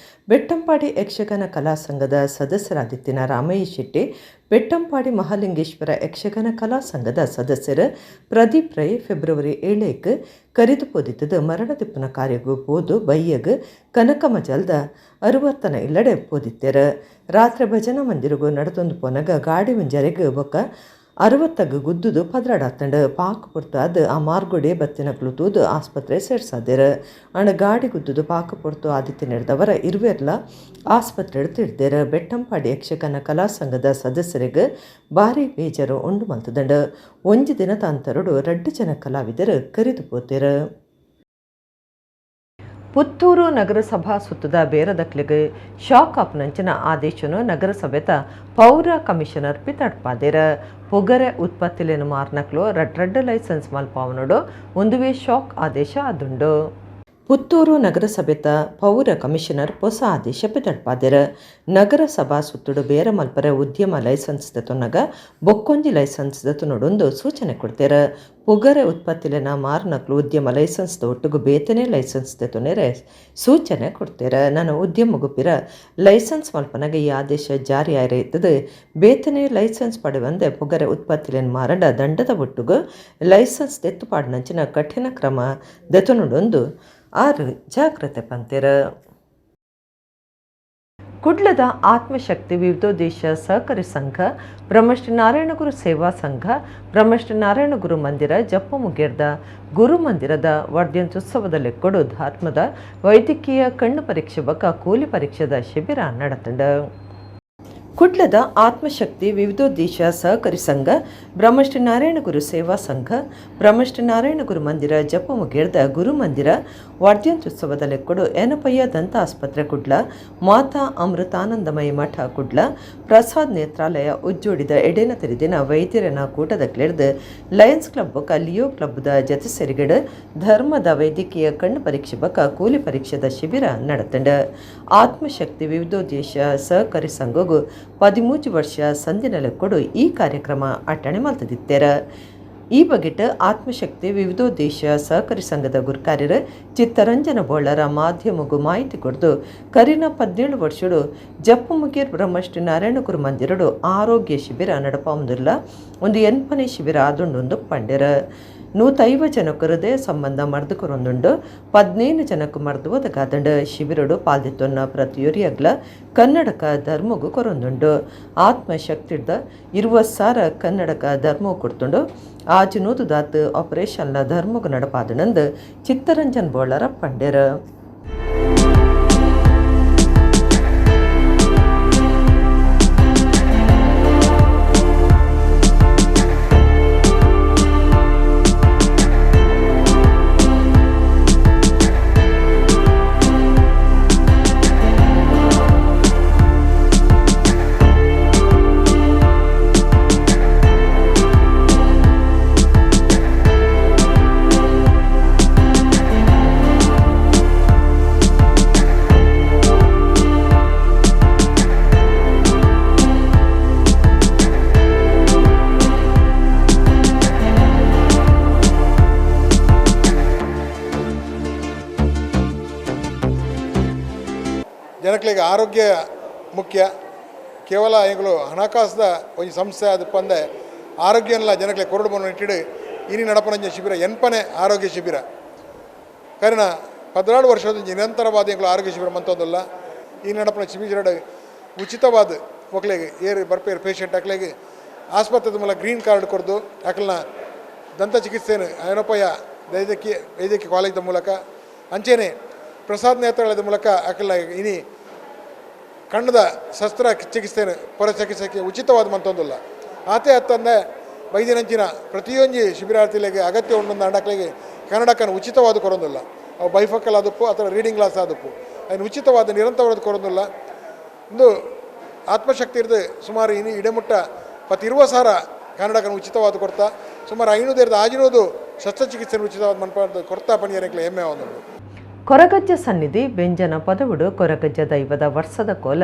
ಬೆಟ್ಟಂಪಾಡಿ ಯಕ್ಷಗಾನ ಕಲಾ ಸಂಘದ ಸದಸ್ಯರಾದಿತ್ತಿನ ರಾಮಯ್ಯ ಶೆಟ್ಟಿ ಬೆಟ್ಟಂಪಾಡಿ ಮಹಾಲಿಂಗೇಶ್ವರ ಯಕ್ಷಗಾನ ಕಲಾ ಸಂಘದ ಸದಸ್ಯರು ಪ್ರದೀಪ್ ರೈ ಫೆಬ್ರವರಿ 7 ಕರಿದು ಪೋದಿತ್ತದ ಮರಣದಿಪ್ಪನ ಕಾರ್ಯಗೂ ಪೋದು ಬೈಯಗ್ ಕನಕ ಮಜಲ್ದ 60 ಇಲ್ಲಡೆ ಪೋದಿತ್ತರ. ರಾತ್ರಿ ಭಜನಾ ಮಂದಿರಗೂ ನಡೆದೊಂದು ಪೋನಗ ಗಾಡಿ ಮುಂಜಾರೆಗೆ ಬೊಕ್ಕ 60 ಗುದ್ದುದು ಪದ್ರಾಡತ್ತಂಡು ಪಾಕ್ ಪೊರ್ತು ಆ ಮಾರ್ಗುಡೆ ಬತ್ತಿನಕ್ಲು ತೂದು ಆಸ್ಪತ್ರೆ ಸೇರ್ಸಾದೇರು. ಅಣ್ಣ ಗಾಡಿ ಗುದ್ದುದು ಪಾಕ ಪೊರ್ತು ಆದಿತ್ಯ ನಡೆದವರ ಇರುವೆರ್ಲ ಆಸ್ಪತ್ರೆ ತಿಡ್ದೇರು. ಬೆಟ್ಟಂಪಾಡಿ ಯಕ್ಷಗಾನ ಕಲಾ ಸಂಘದ ಸದಸ್ಯರಿಗೆ ಭಾರಿ ಬೇಜಾರು ಉಂಡು ಮಲ್ತದಂಡು. 1 ದಿನದ ಅಂತರಡು 2 ಜನ ಕಲಾವಿದರು ಕರಿದು ಪೋತೇರು. ಪುತ್ತೂರು ನಗರಸಭಾ ಸುತ್ತದ ಬೇರದಕ್ಲಿಗೆ ಶಾಕ್ ಆಪ್ನಂಚಿನ ಆದೇಶನು ನಗರಸಭೆತ ಪೌರ ಕಮಿಷನರ್ ಪಿತಡ್ಪಾದಿರ ಪೊಗರೆ ಉತ್ಪತ್ತಿಲೇನು ಮಾರ್ನಕ್ಲು ರಡ್ಡ್ ಲೈಸೆನ್ಸ್ ಮಲ್ಪಾವನೋಡು ಒಂದುವೇ ಶಾಕ್ ಆದೇಶ ಅದುಂಡು. ಪುತ್ತೂರು ನಗರಸಭೆತ ಪೌರ ಕಮಿಷನರ್ ಹೊಸ ಆದೇಶ ಪಿತಡ್ಪಾದಿರ ನಗರಸಭಾ ಸುತ್ತುಡು ಬೇರೆ ಮಲ್ಪರೆ ಉದ್ಯಮ ಲೈಸೆನ್ಸ್ ದೆತೊನ್ನಗ ಬೊಕ್ಕೊಂಜಿ ಲೈಸೆನ್ಸ್ ದೆತುನೊಡೊಂದು ಸೂಚನೆ ಕೊಡ್ತೀರ. ಪೊಗರೆ ಉತ್ಪತ್ತಿಲಿನ ಮಾರ್ನಕ್ಲು ಉದ್ಯಮ ಲೈಸೆನ್ಸ್ ಒಟ್ಟಿಗೂ ಬೇತನೆ ಲೈಸೆನ್ಸ್ ದೆತೊನೆರೆ ಸೂಚನೆ ಕೊಡ್ತೀರ. ನಾನು ಉದ್ಯಮ ಗುಪ್ಪಿರ ಲೈಸೆನ್ಸ್ ಮಲ್ಪನಗೆ ಈ ಆದೇಶ ಜಾರಿ ಆಯ್ತದೆ. ಬೇತನೆ ಲೈಸೆನ್ಸ್ ಪಡೆವಂದೆ ಪೊಗರೆ ಉತ್ಪತ್ತಿಲಿನ ಮಾರಡ ದಂಡದ ಒಟ್ಟಿಗೂ ಲೈಸೆನ್ಸ್ ದೆತ್ತುಪಾಡಿನಂಚಿನ ಕಠಿಣ ಕ್ರಮ ದೆತೊನೊಡೊಂದು ಆರು ಜಾಗ್ರತೆ ಪಂತೀರ. ಕುಡ್ಲದ ಆತ್ಮಶಕ್ತಿ ವಿವಿಧೋದ್ದೇಶ ಸಹಕಾರಿ ಸಂಘ, ಬ್ರಹ್ಮಶ್ರೀ ನಾರಾಯಣಗುರು ಸೇವಾ ಸಂಘ, ಬ್ರಹ್ಮಶ್ರೀ ನಾರಾಯಣಗುರು ಮಂದಿರ ಜಪ್ಪಮುಗೇರ್ದ ಗುರು ಮಂದಿರದ ವರ್ಧಂತ್ಯುತ್ಸವದಲ್ಲಿ ಕೊಡು ಧರ್ಮದ ವೈದ್ಯಕೀಯ ಕಣ್ಣು ಪರೀಕ್ಷೆ ಬಕ ಕೂಲಿ ಪರೀಕ್ಷೆದ ಶಿಬಿರ ನಡೆತಂಡ. ಕುಡ್ಲದ ಆತ್ಮಶಕ್ತಿ ವಿವಿಧೋದ್ದೇಶ ಸಹಕಾರಿ ಸಂಘ, ಬ್ರಹ್ಮಶ್ರೀ ನಾರಾಯಣಗುರು ಸೇವಾ ಸಂಘ, ಬ್ರಹ್ಮಶ್ರೀ ನಾರಾಯಣಗುರು ಮಂದಿರ ಜಪ್ಪಮುಗೇರ್ದ ಗುರು ಮಂದಿರ ವರ್ಧಂತ್ಯುತ್ಸವದಲ್ಲಿ ಕೊಡು ಏನಪಯ್ಯ ದಂತ ಆಸ್ಪತ್ರೆ ಕುಡ್ಲ, ಮಾತಾ ಅಮೃತಾನಂದಮಯಿ ಮಠ ಕುಡ್ಲ, ಪ್ರಸಾದ್ ನೇತ್ರಾಲಯ ಉಜ್ಜೋಡಿದ ಎಡೆನ ತೆರೆದಿನ ವೈದ್ಯರನ ಕೂಟದ ಕ್ಲೆಡ್ದು ಲಯನ್ಸ್ ಕ್ಲಬ್ ಬಕ ಲಿಯೋ ಕ್ಲಬ್ದ ಜತೆ ಸೇರಿಗಡೆ ಧರ್ಮದ ವೈದ್ಯಕೀಯ ಕಣ್ಣು ಪರೀಕ್ಷೆ ಬಕ ಕೂಲಿ ಪರೀಕ್ಷೆದ ಶಿಬಿರ ನಡೆತಂಡ. ಆತ್ಮಶಕ್ತಿ ವಿವಿಧೋದ್ದೇಶ ಸಹಕಾರಿ ಸಂಘಗೂ 13 ವರ್ಷ ಸಂದಿನಲ್ಲಿ ಕೊಡು ಈ ಕಾರ್ಯಕ್ರಮ ಅಟ್ಟಣೆ ಮಲ್ತದಿತ್ತೆರ. ಈ ಬಗೆಟ್ ಆತ್ಮಶಕ್ತಿ ವಿವಿಧೋದ್ದೇಶ ಸಹಕಾರಿ ಸಂಘದ ಗುರುಕಾರ್ಯರ ಚಿತ್ತರಂಜನ ಬೋಳರ ಮಾಧ್ಯಮಗೂ ಮಾಹಿತಿ ಕೊಡ್ದು ಕರಿನ 17 ವರ್ಷಡು ಜಪ್ಪಮುಗೇರ್ ಬ್ರಹ್ಮಶ್ರೀ ನಾರಾಯಣಗುರು ಮಂದಿರಡು ಆರೋಗ್ಯ ಶಿಬಿರ ನಡಪಾವುದಿಲ್ಲ ಒಂದು ಎನ್ಪನೆ ಶಿಬಿರ ಆದುಂಡೊಂದು ಪಂಡ್ಯರ. 105 ಜನಕ್ಕೆ ಹೃದಯ ಸಂಬಂಧ ಮರ್ದುಕೊರೊಂದುಂಡು 15 ಜನಕ್ಕೆ ಮರ್ದು ಒದಗಾದಂಡ ಶಿಬಿರಡು ಪಾಲ್ದಿತ್ತೊನ್ನ ಪ್ರತಿಯೊರಿಯಗ್ಲ ಕನ್ನಡಕ ಧರ್ಮಗೂ ಕೊರೊಂದುಂಡು. ಆತ್ಮಶಕ್ತಿಡ್ದ 20,000 ಕನ್ನಡಕ ಧರ್ಮವು ಕೊಡ್ತುಂಡು. ಆಜ್ ದಾತ್ ಆಪರೇಷನ್ಲ ಧರ್ಮಗೂ ನಡಪಾದನಂದು ಚಿತ್ತರಂಜನ್ ಬೋಳರ ಪಂಡ್ಯರ. ಜನಗಳಿಗೆ ಆರೋಗ್ಯ ಮುಖ್ಯ. ಕೇವಲ ಈಗಲೂ ಹಣಕಾಸದ ಒಂದು ಸಂಸ್ಥೆ ಅದಪ್ಪ ಅಂದರೆ ಆರೋಗ್ಯನೆಲ್ಲ ಜನಗಳಿಗೆ ಕೊರಡು ಬಂದು ಇಟ್ಟಿಡು ಇನಿ ನಡಪನಂಜ ಶಿಬಿರ ಎನ್ಪನೆ ಆರೋಗ್ಯ ಶಿಬಿರ ಕಾರಣ 14 ವರ್ಷದ ನಿರಂತರವಾದ ಈಗಲೂ ಆರೋಗ್ಯ ಶಿಬಿರ ಮಂತೊಂದಿಲ್ಲ. ಈ ನಡಪನ ಶಿಬಿರ ಉಚಿತವಾದ ಮಕ್ಕಳಿಗೆ ಏರು ಬರ್ಪೇರು ಪೇಷಂಟ್ ಅಕ್ಳಿಗೆ ಆಸ್ಪತ್ರೆದ ಮೂಲಕ ಗ್ರೀನ್ ಕಾರ್ಡ್ ಕೊಡ್ದು ಅಕ್ಲನ್ನ ದಂತ ಚಿಕಿತ್ಸೆಯನ್ನು ಏನಪ್ಪಯ್ಯ ವೈದ್ಯಕೀಯ ಕಾಲೇಜದ ಮೂಲಕ ಅಂಚೆನೆ ಪ್ರಸಾದ್ ನೇತ್ರಾಲಯದ ಮೂಲಕ ಅಕ್ಲ ಇನಿ ಕಣ್ಣದ ಶಸ್ತ್ರ ಚಿಕಿತ್ಸೆಯನ್ನು ಪೊರ ಚಿಕಿತ್ಸೆಗೆ ಉಚಿತವಾದ ಮಂತೊಂದಿಲ್ಲ. ಆತೆ ಹತ್ತಂದೆ ವೈದ್ಯನಂಚಿನ ಪ್ರತಿಯೊಂದು ಶಿಬಿರಾರ್ಥಿಗಳಿಗೆ ಅಗತ್ಯ ಒಂದೊಂದು ಅಡಕ್ಲಿಗೆ ಕನ್ನಡಕ್ಕನ್ನು ಉಚಿತವಾದ ಕೊರೊಂದಿಲ್ಲ. ಅವು ಬೈಫಕಲ್ ಆದಪ್ಪು ಅಥವಾ ರೀಡಿಂಗ್ ಕ್ಲಾಸ್ ಆದಪ್ಪು ಅದನ್ನು ಉಚಿತವಾದ ನಿರಂತರವಾದ ಕೊರೊಂದಿಲ್ಲ. ಒಂದು ಆತ್ಮಶಕ್ತಿ ಇರದು ಸುಮಾರು ಇನ್ನು ಇಡೆಮುಟ್ಟ 20,000 ಕನ್ನಡಕ್ಕನ್ನು ಉಚಿತವಾದ ಕೊಡ್ತಾ ಸುಮಾರು 500 ಆಜಿನೋದು ಶಸ್ತ್ರಚಿಕಿತ್ಸೆಯನ್ನು ಉಚಿತವಾದ ಮನ್ಪಾದ ಕೊಡ್ತಾ ಪಣಿಯರಕ್ಕೆ ಹೆಮ್ಮೆ ಆದೊಂದು. ಕೊರಗಜ್ಜ ಸನ್ನಿಧಿ ಬೆಂಜನ ಪದವುಡು ಕೊರಗಜ್ಜ ದೈವದ ವರ್ಷದ ಕೋಲ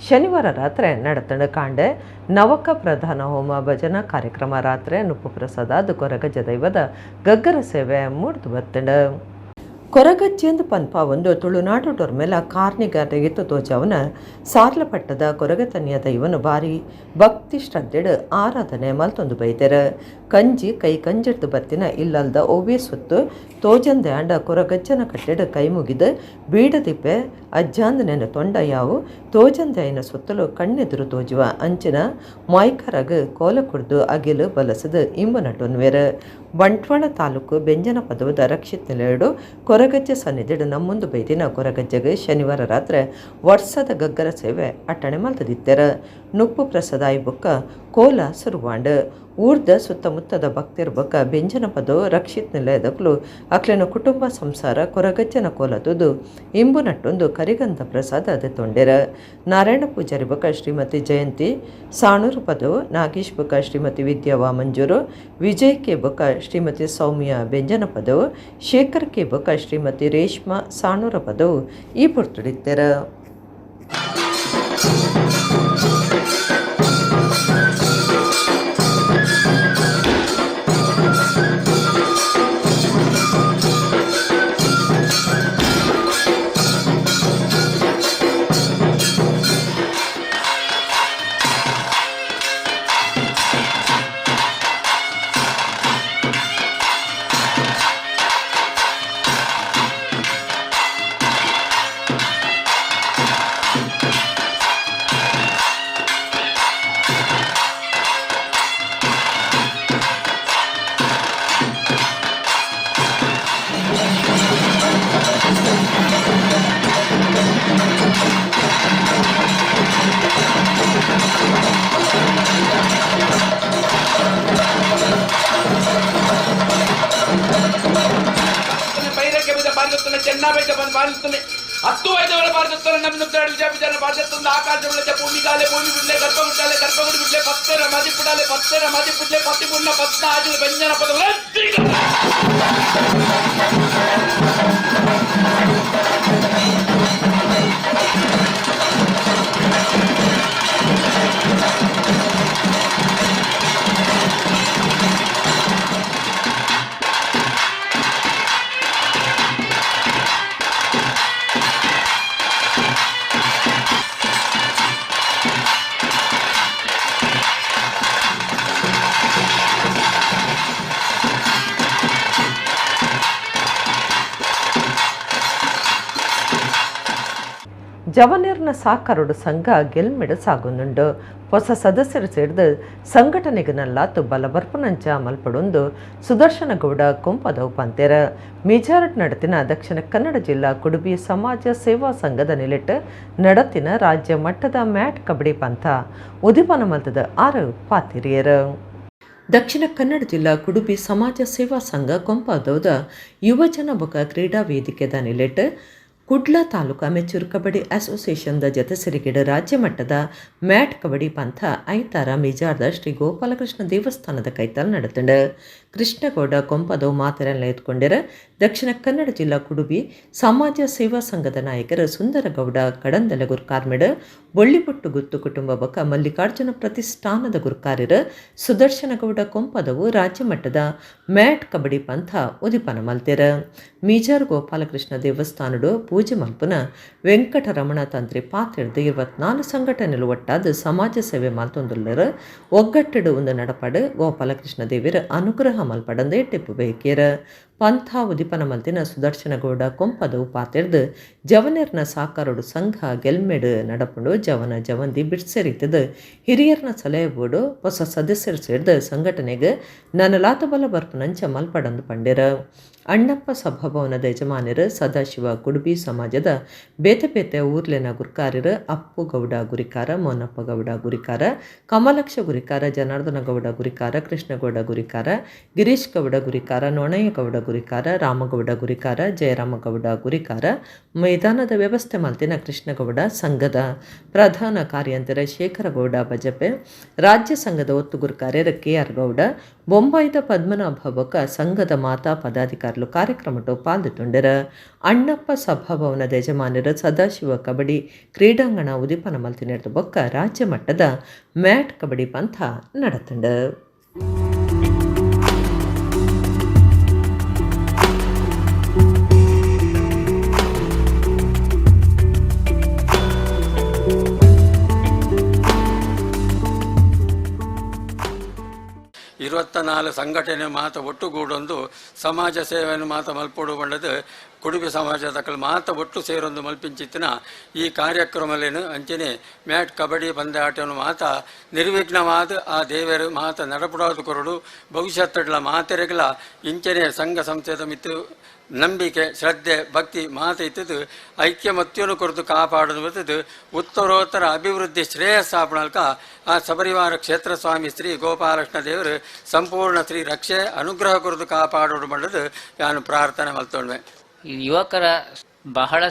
ಶನಿವಾರ ರಾತ್ರಿ ನಡೆತಂಡ ಕಾಂಡೆ ನವಕ ಪ್ರಧಾನ ಹೋಮ ಭಜನಾ ಕಾರ್ಯಕ್ರಮ ರಾತ್ರಿ ನುಪ್ಪು ಪ್ರಸಾದ ಕೊರಗಜ್ಜ ದೈವದ ಗಗ್ಗರ ಸೇವೆ ಮೂಡ್ದು ಬತ್ತಂಡ. ಕೊರಗಜ್ಜೆಂದು ಪನ್ಪ ಒಂದು ತುಳುನಾಡು ಡೊರ್ಮೆಲ ಕಾರ್ನಿಗಾರ ಎತ್ತು ತೋಜವನ ಸಾರ್ಲಪಟ್ಟದ ಕೊರಗತನಿಯ ದೈವನು ಬಾರಿ ಭಕ್ತಿ ಶ್ರದ್ಧೆಡು ಆರಾಧನೆ ಮಲ್ತೊಂದು ಬೈದೆರ. ಕಂಜಿ ಕೈ ಕಂಜಿಡ್ದು ಬತ್ತಿನ ಇಲ್ಲಲ್ದ ಓವೇ ಸುತ್ತು ತೋಜಂದೆ ಅಂಡ ಕೊರಗಜ್ಜನ ಕಟ್ಟೆಡು ಕೈ ಮುಗಿದು ಬೀಡದಿಪ್ಪೆ ಅಜ್ಜಾಂದನೆನ ತೊಂಡ ಯಾವು ತೋಜಂದೆ ಐನ ಸುತ್ತಲೂ ಕಣ್ಣೆದುರು ತೋಜುವ ಅಂಚಿನ ಮಾಯ್ಕರಗ ಕೋಲ ಕುಡ್ದು ಅಗಿಲು ಬಲಸದು ಇಂಬು ನಟೊನ್ವೇರ. ಬಂಟ್ವಾಳ ತಾಲೂಕು ಬೆಂಜನ ಪದವದ ರಕ್ಷಿತ್ ನಿಲೆಯಡು ಕೊರಗಜ್ಜೆ ಸನ್ನಿಧಿಡು ನಮ್ಮೊಂದು ಬೈದಿನ ಕೊರಗಜ್ಜೆಗೆ ಶನಿವಾರ ರಾತ್ರಿ ವರ್ಷದ ಗಗ್ಗರ ಸೇವೆ ಅಟ್ಟಣೆ ಮಲ್ತದಿತ್ತೆರ. ನುಪ್ಪು ಪ್ರಸಾದ ಬುಕ್ಕ ಕೋಲ ಸುರುವಾಂಡ್ ಊರ್ದ ಸುತ್ತಮುತ್ತದ ಭಕ್ತಿರ ಬೊಕ್ಕ ಬೆಂಜನ ಪದವು ರಕ್ಷಿತ್ ನಿಲಯದಕ್ಲು ಅಕ್ಲೆನ ಕುಟುಂಬ ಸಂಸಾರ ಕೊರಗಜ್ಜನ ಕೋಲತುದು ಇಂಬು ನಟ್ಟೊಂದು ಕರಿಗಂಧ ಪ್ರಸಾದ ಅದೆ ತೊಂಡೆರ ನಾರಾಯಣ ಪೂಜಾರಿ ಬೊಕ್ಕ ಶ್ರೀಮತಿ ಜಯಂತಿ ಸಾಣೂರು ಪದವು ನಾಗೇಶ್ ಬೊಕ್ಕ ಶ್ರೀಮತಿ ವಿದ್ಯಾವಾ ಮಂಜೂರು ವಿಜಯ್ ಕೆ ಬೊಕ್ಕ ಶ್ರೀಮತಿ ಸೌಮ್ಯ ಬೆಂಜನ ಪದವು ಶೇಖರ್ ಕೆ ಬೊಕ್ಕ ಶ್ರೀಮತಿ ರೇಷ್ಮಾ ಸಾಣೂರ ಪದವು ಈ ಪುರ್ತುಡಿತ್ತೆರ చెన్నాబెట్ట బాధిస్తున్నాయి 10 వైద్యుల బాధిస్తున్న నమ్ముతాడు విద్యార్థుల బాధిస్తున్న ఆకాశంలో భూమి గాలి భూమి బిడ్లే గర్భగుడ్డాలే గర్భగుడి బిడ్లే పత్తర మది పుడాలే పత్తర మది పుడ్లే పత్తి పున్న పత్న ఆజుల వ్యంజన పదవుల ಜವನೇರ್ನ ಸಾಕಾರೋಡು ಸಂಘ ಗೆಲ್ಮೆಡು ಸಾಗುನುಂಡು ಹೊಸ ಸದಸ್ಯರು ಸೇರಿದು ಸಂಘಟನೆಗೆ ನಲ್ಲಾತು ಬಲಬರ್ಪುನಂಚ ಮಲ್ಪಡೊಂದು ಸುದರ್ಶನ ಗೌಡ ಕೊಂಪದವು ಪಂತೆರ ಮೀಜಾರಟ್ ನಡತಿನ ದಕ್ಷಿಣ ಕನ್ನಡ ಜಿಲ್ಲಾ ಕುಡುಬಿ ಸಮಾಜ ಸೇವಾ ಸಂಘದ ನಿಲೆಟ್ ನಡತಿನ ರಾಜ್ಯ ಮಟ್ಟದ ಮ್ಯಾಟ್ ಕಬಡ್ಡಿ ಪಂಥ ಉದಿಪನ ಮಲ್ತದ 6 ಪಾತಿರಿಯರು. ದಕ್ಷಿಣ ಕನ್ನಡ ಜಿಲ್ಲಾ ಕುಡುಬಿ ಸಮಾಜ ಸೇವಾ ಸಂಘ ಕೊಂಪದೌದ ಯುವಜನ ಬೊಕ ಕ್ರೀಡಾ ವೇದಿಕೆದ ನಿಲೆಟ್ ಕುಡ್ಲ ತಾಲೂಕು ಅಮೆಚೂರ್ ಕಬಡ್ಡಿ ಅಸೋಸಿಯೇಷನ್ದ ಜತೆ ಸೇರಿಕೆಡು ರಾಜ್ಯ ಮಟ್ಟದ ಮ್ಯಾಟ್ ಕಬಡ್ಡಿ ಪಂಥ ಐತಾರ ಮಿಜಾರ್ದ ಶ್ರೀ ಗೋಪಾಲಕೃಷ್ಣ ದೇವಸ್ಥಾನದ ಕೈತಲ್ ನಡೆತಂಡ ಕೃಷ್ಣಗೌಡ ಕೊಂಪದವು ಮಾತೆರೆಲ್ಲ ಎತ್ಕೊಂಡಿರ ದಕ್ಷಿಣ ಕನ್ನಡ ಜಿಲ್ಲಾ ಕುಡುಬಿ ಸಮಾಜ ಸೇವಾ ಸಂಘದ ನಾಯಕರು ಸುಂದರಗೌಡ ಕಡಂದಲ ಗುರ್ಕಾರ್ಮೆಡ್ ಬೊಳ್ಳಿಪುಟ್ಟು ಗುತ್ತು ಕುಟುಂಬ ಬಕ ಮಲ್ಲಿಕಾರ್ಜುನ ಪ್ರತಿಷ್ಠಾನದ ಗುರ್ಕಾರ್ಯರ ಸುದರ್ಶನಗೌಡ ಕೊಂಪದವು ರಾಜ್ಯ ಮಟ್ಟದ ಮ್ಯಾಟ್ ಕಬಡ್ಡಿ ಪಂಥ ಉದಿಪನ ಮಲ್ತೆರ ಮೀಜಾರ್ ಗೋಪಾಲಕೃಷ್ಣ ದೇವಸ್ಥಾನಡು ಪೂಜೆ ಮಲ್ಪುನ ವೆಂಕಟರಮಣ ತಂತ್ರಿ ಪಾತ್ರೆಡ್ದು 24 ಸಂಘಟನೆಲು ಒಟ್ಟಾದ ಸಮಾಜ ಸೇವೆ ಮಲ್ತೊಂದುಲ್ಲರ ಒಗ್ಗಟ್ಟಡು ಒಂದು ನಡಪಾಡು ಗೋಪಾಲಕೃಷ್ಣ ದೇವಿರ ಅನುಗ್ರಹ ಮಲ್ಪಡಂದೇ ಟಿಪ್ಪು ಬೇಕೇರ ಪಂಥ ಉದಿಪನ ಮಲ್ತಿನ ಸುದರ್ಶನಗೌಡ ಕೊಂಪದವು ಪಾತೆರ್ದು ಜವನೇರ್ನ ಸಾಕಾರೋಡು ಸಂಘ ಗೆಲ್ಮೆಡು ನಡಪುಂಡು ಜವನ ಜವಂದಿ ಬಿಡ್ಸೆರಿತದ ಹಿರಿಯರ್ನ ಸಲಹೆ ಬೋಡು ಹೊಸ ಸದಸ್ಯರು ಸೇರಿದ ಸಂಘಟನೆಗೆ ನನಲಾತ ಬಲ ಬರ್ಪುನಂಚ ಮಲ್ಪಡಂದು ಪಂಡಿರ ಅಣ್ಣಪ್ಪ ಸಭಾಭವನದ ಯಜಮಾನರು ಸದಾಶಿವ ಕುಡುಬಿ ಸಮಾಜದ ಬೇತೆ ಬೇತೆ ಊರ್ಲೆನ ಗುರ್ಕಾರರು ಅಪ್ಪು ಗೌಡ ಗುರಿಕಾರ ಮೋನಪ್ಪ ಗೌಡ ಗುರಿಕಾರ ಕಮಲಕ್ಷ ಗುರಿಕಾರ ಜನಾರ್ದನ ಗೌಡ ಗುರಿಕಾರ ಕೃಷ್ಣಗೌಡ ಗುರಿಕಾರ ಗಿರೀಶ್ ಗೌಡ ಗುರಿಕಾರ ನೊಣಯ್ಯ ಗೌಡ ಗುರಿಕಾರ ರಾಮಗೌಡ ಗುರಿಕಾರ ಜಯರಾಮಗೌಡ ಗುರಿಕಾರ ಮೈದಾನದ ವ್ಯವಸ್ಥೆ ಮಲ್ತಿನ ಕೃಷ್ಣಗೌಡ ಸಂಘದ ಪ್ರಧಾನ ಕಾರ್ಯಂತರ ಶೇಖರಗೌಡ ಬಜಪೆ ರಾಜ್ಯ ಸಂಘದ ಒತ್ತು ಗುರುಕಾರ್ಯರ KR ಗೌಡ ಬೊಂಬಾಯಿದ ಪದ್ಮನಾಭ ಬೊಕ್ಕ ಸಂಘದ ಮಾತಾ ಪದಾಧಿಕಾರಿಗಳು ಕಾರ್ಯಕ್ರಮಟು ಪಾಲ್ಗೊಂಡರ ಅಣ್ಣಪ್ಪ ಸಭಾಭವನದ ಯಜಮಾನರು ಸದಾಶಿವ ಕಬಡ್ಡಿ ಕ್ರೀಡಾಂಗಣ ಉದಿಪನ ಮಲ್ತಿನ ಬೊಕ್ಕ ರಾಜ್ಯ ಮಟ್ಟದ ಮ್ಯಾಟ್ ಕಬಡ್ಡಿ ಪಂಥ ನಡೆತಂಡ. ಸಂಘಟನೆ ಮಾತ ಒಟ್ಟುಗೂಡೊಂದು ಸಮಾಜ ಸೇವೆಯನ್ನು ಮಾತ ಮಲ್ಪೊಡು ಬಂಡದು ಕುಡುಬಿ ಸಮಾಜದ ಮಾತ ಒಟ್ಟು ಸೇರೊಂದು ಮಲ್ಪಿಂಚಿತ್ತಿನ ಈ ಕಾರ್ಯಕ್ರಮಲೇನು ಅಂಚನೆ ಮ್ಯಾಟ್ ಕಬಡ್ಡಿ ಪಂದ್ಯಾಟವನ್ನು ಮಾತ ನಿರ್ವಿಘ್ನವಾದ ಆ ದೇವರು ಮಾತ ನಡಪಡಾದು ಕೊರಡು ಭವಿಷ್ಯತ್ತಡ್ಲ ಮಾತೆರೆಗಲ ಇಂಚನೆ ಸಂಘ ಸಂಸ್ಥೆದ ಮಿತ್ತು ನಂಬಿಕೆ ಶ್ರದ್ಧೆ ಭಕ್ತಿ ಮಾತ ಇತ್ತದು ಐಕ್ಯಮತ್ಯವನ್ನು ಕುರಿತು ಕಾಪಾಡೋದು ಬರ್ತದು ಉತ್ತರೋತ್ತರ ಅಭಿವೃದ್ಧಿ ಶ್ರೇಯಸ್ಸಾಪಣಲ್ಕ ಆ ಸಬರಿವಾರ ಕ್ಷೇತ್ರ ಸ್ವಾಮಿ ಶ್ರೀ ಗೋಪಾಲಕೃಷ್ಣ ದೇವರು ಸಂಪೂರ್ಣ ಶ್ರೀ ರಕ್ಷೆ ಅನುಗ್ರಹ ಕುರಿತು ಕಾಪಾಡೋದು ಮಾಡೋದು ನಾನು ಪ್ರಾರ್ಥನೆ ಮಲ್ತೊಳ್ವೆ. ಯುವಕರ ಬಹಳ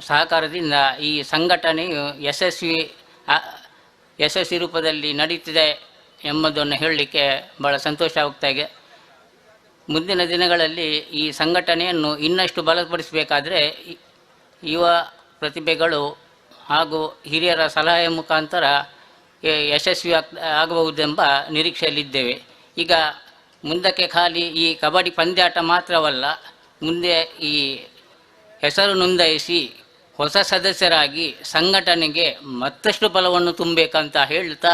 ಸಹಕಾರದಿಂದ ಈ ಸಂಘಟನೆಯು ಯಶಸ್ವಿ ರೂಪದಲ್ಲಿ ನಡೀತಿದೆ ಎಂಬುದನ್ನು ಹೇಳಲಿಕ್ಕೆ ಬಹಳ ಸಂತೋಷ ಆಗ್ತಾ ಇದೆ. ಮುಂದಿನ ದಿನಗಳಲ್ಲಿ ಈ ಸಂಘಟನೆಯನ್ನು ಇನ್ನಷ್ಟು ಬಲಪಡಿಸಬೇಕಾದರೆ ಯುವ ಪ್ರತಿಭೆಗಳು ಹಾಗೂ ಹಿರಿಯರ ಸಲಹೆ ಮುಖಾಂತರ ಯಶಸ್ವಿ ಆಗಬಹುದೆಂಬ ನಿರೀಕ್ಷೆಯಲ್ಲಿದ್ದೇವೆ. ಈಗ ಮುಂದಕ್ಕೆ ಖಾಲಿ ಈ ಕಬಡ್ಡಿ ಪಂದ್ಯಾಟ ಮಾತ್ರವಲ್ಲ, ಮುಂದೆ ಈ ಹೆಸರು ನೋಂದಾಯಿಸಿ ಹೊಸ ಸದಸ್ಯರಾಗಿ ಸಂಘಟನೆಗೆ ಮತ್ತಷ್ಟು ಬಲವನ್ನು ತುಂಬಬೇಕಂತ ಹೇಳ್ತಾ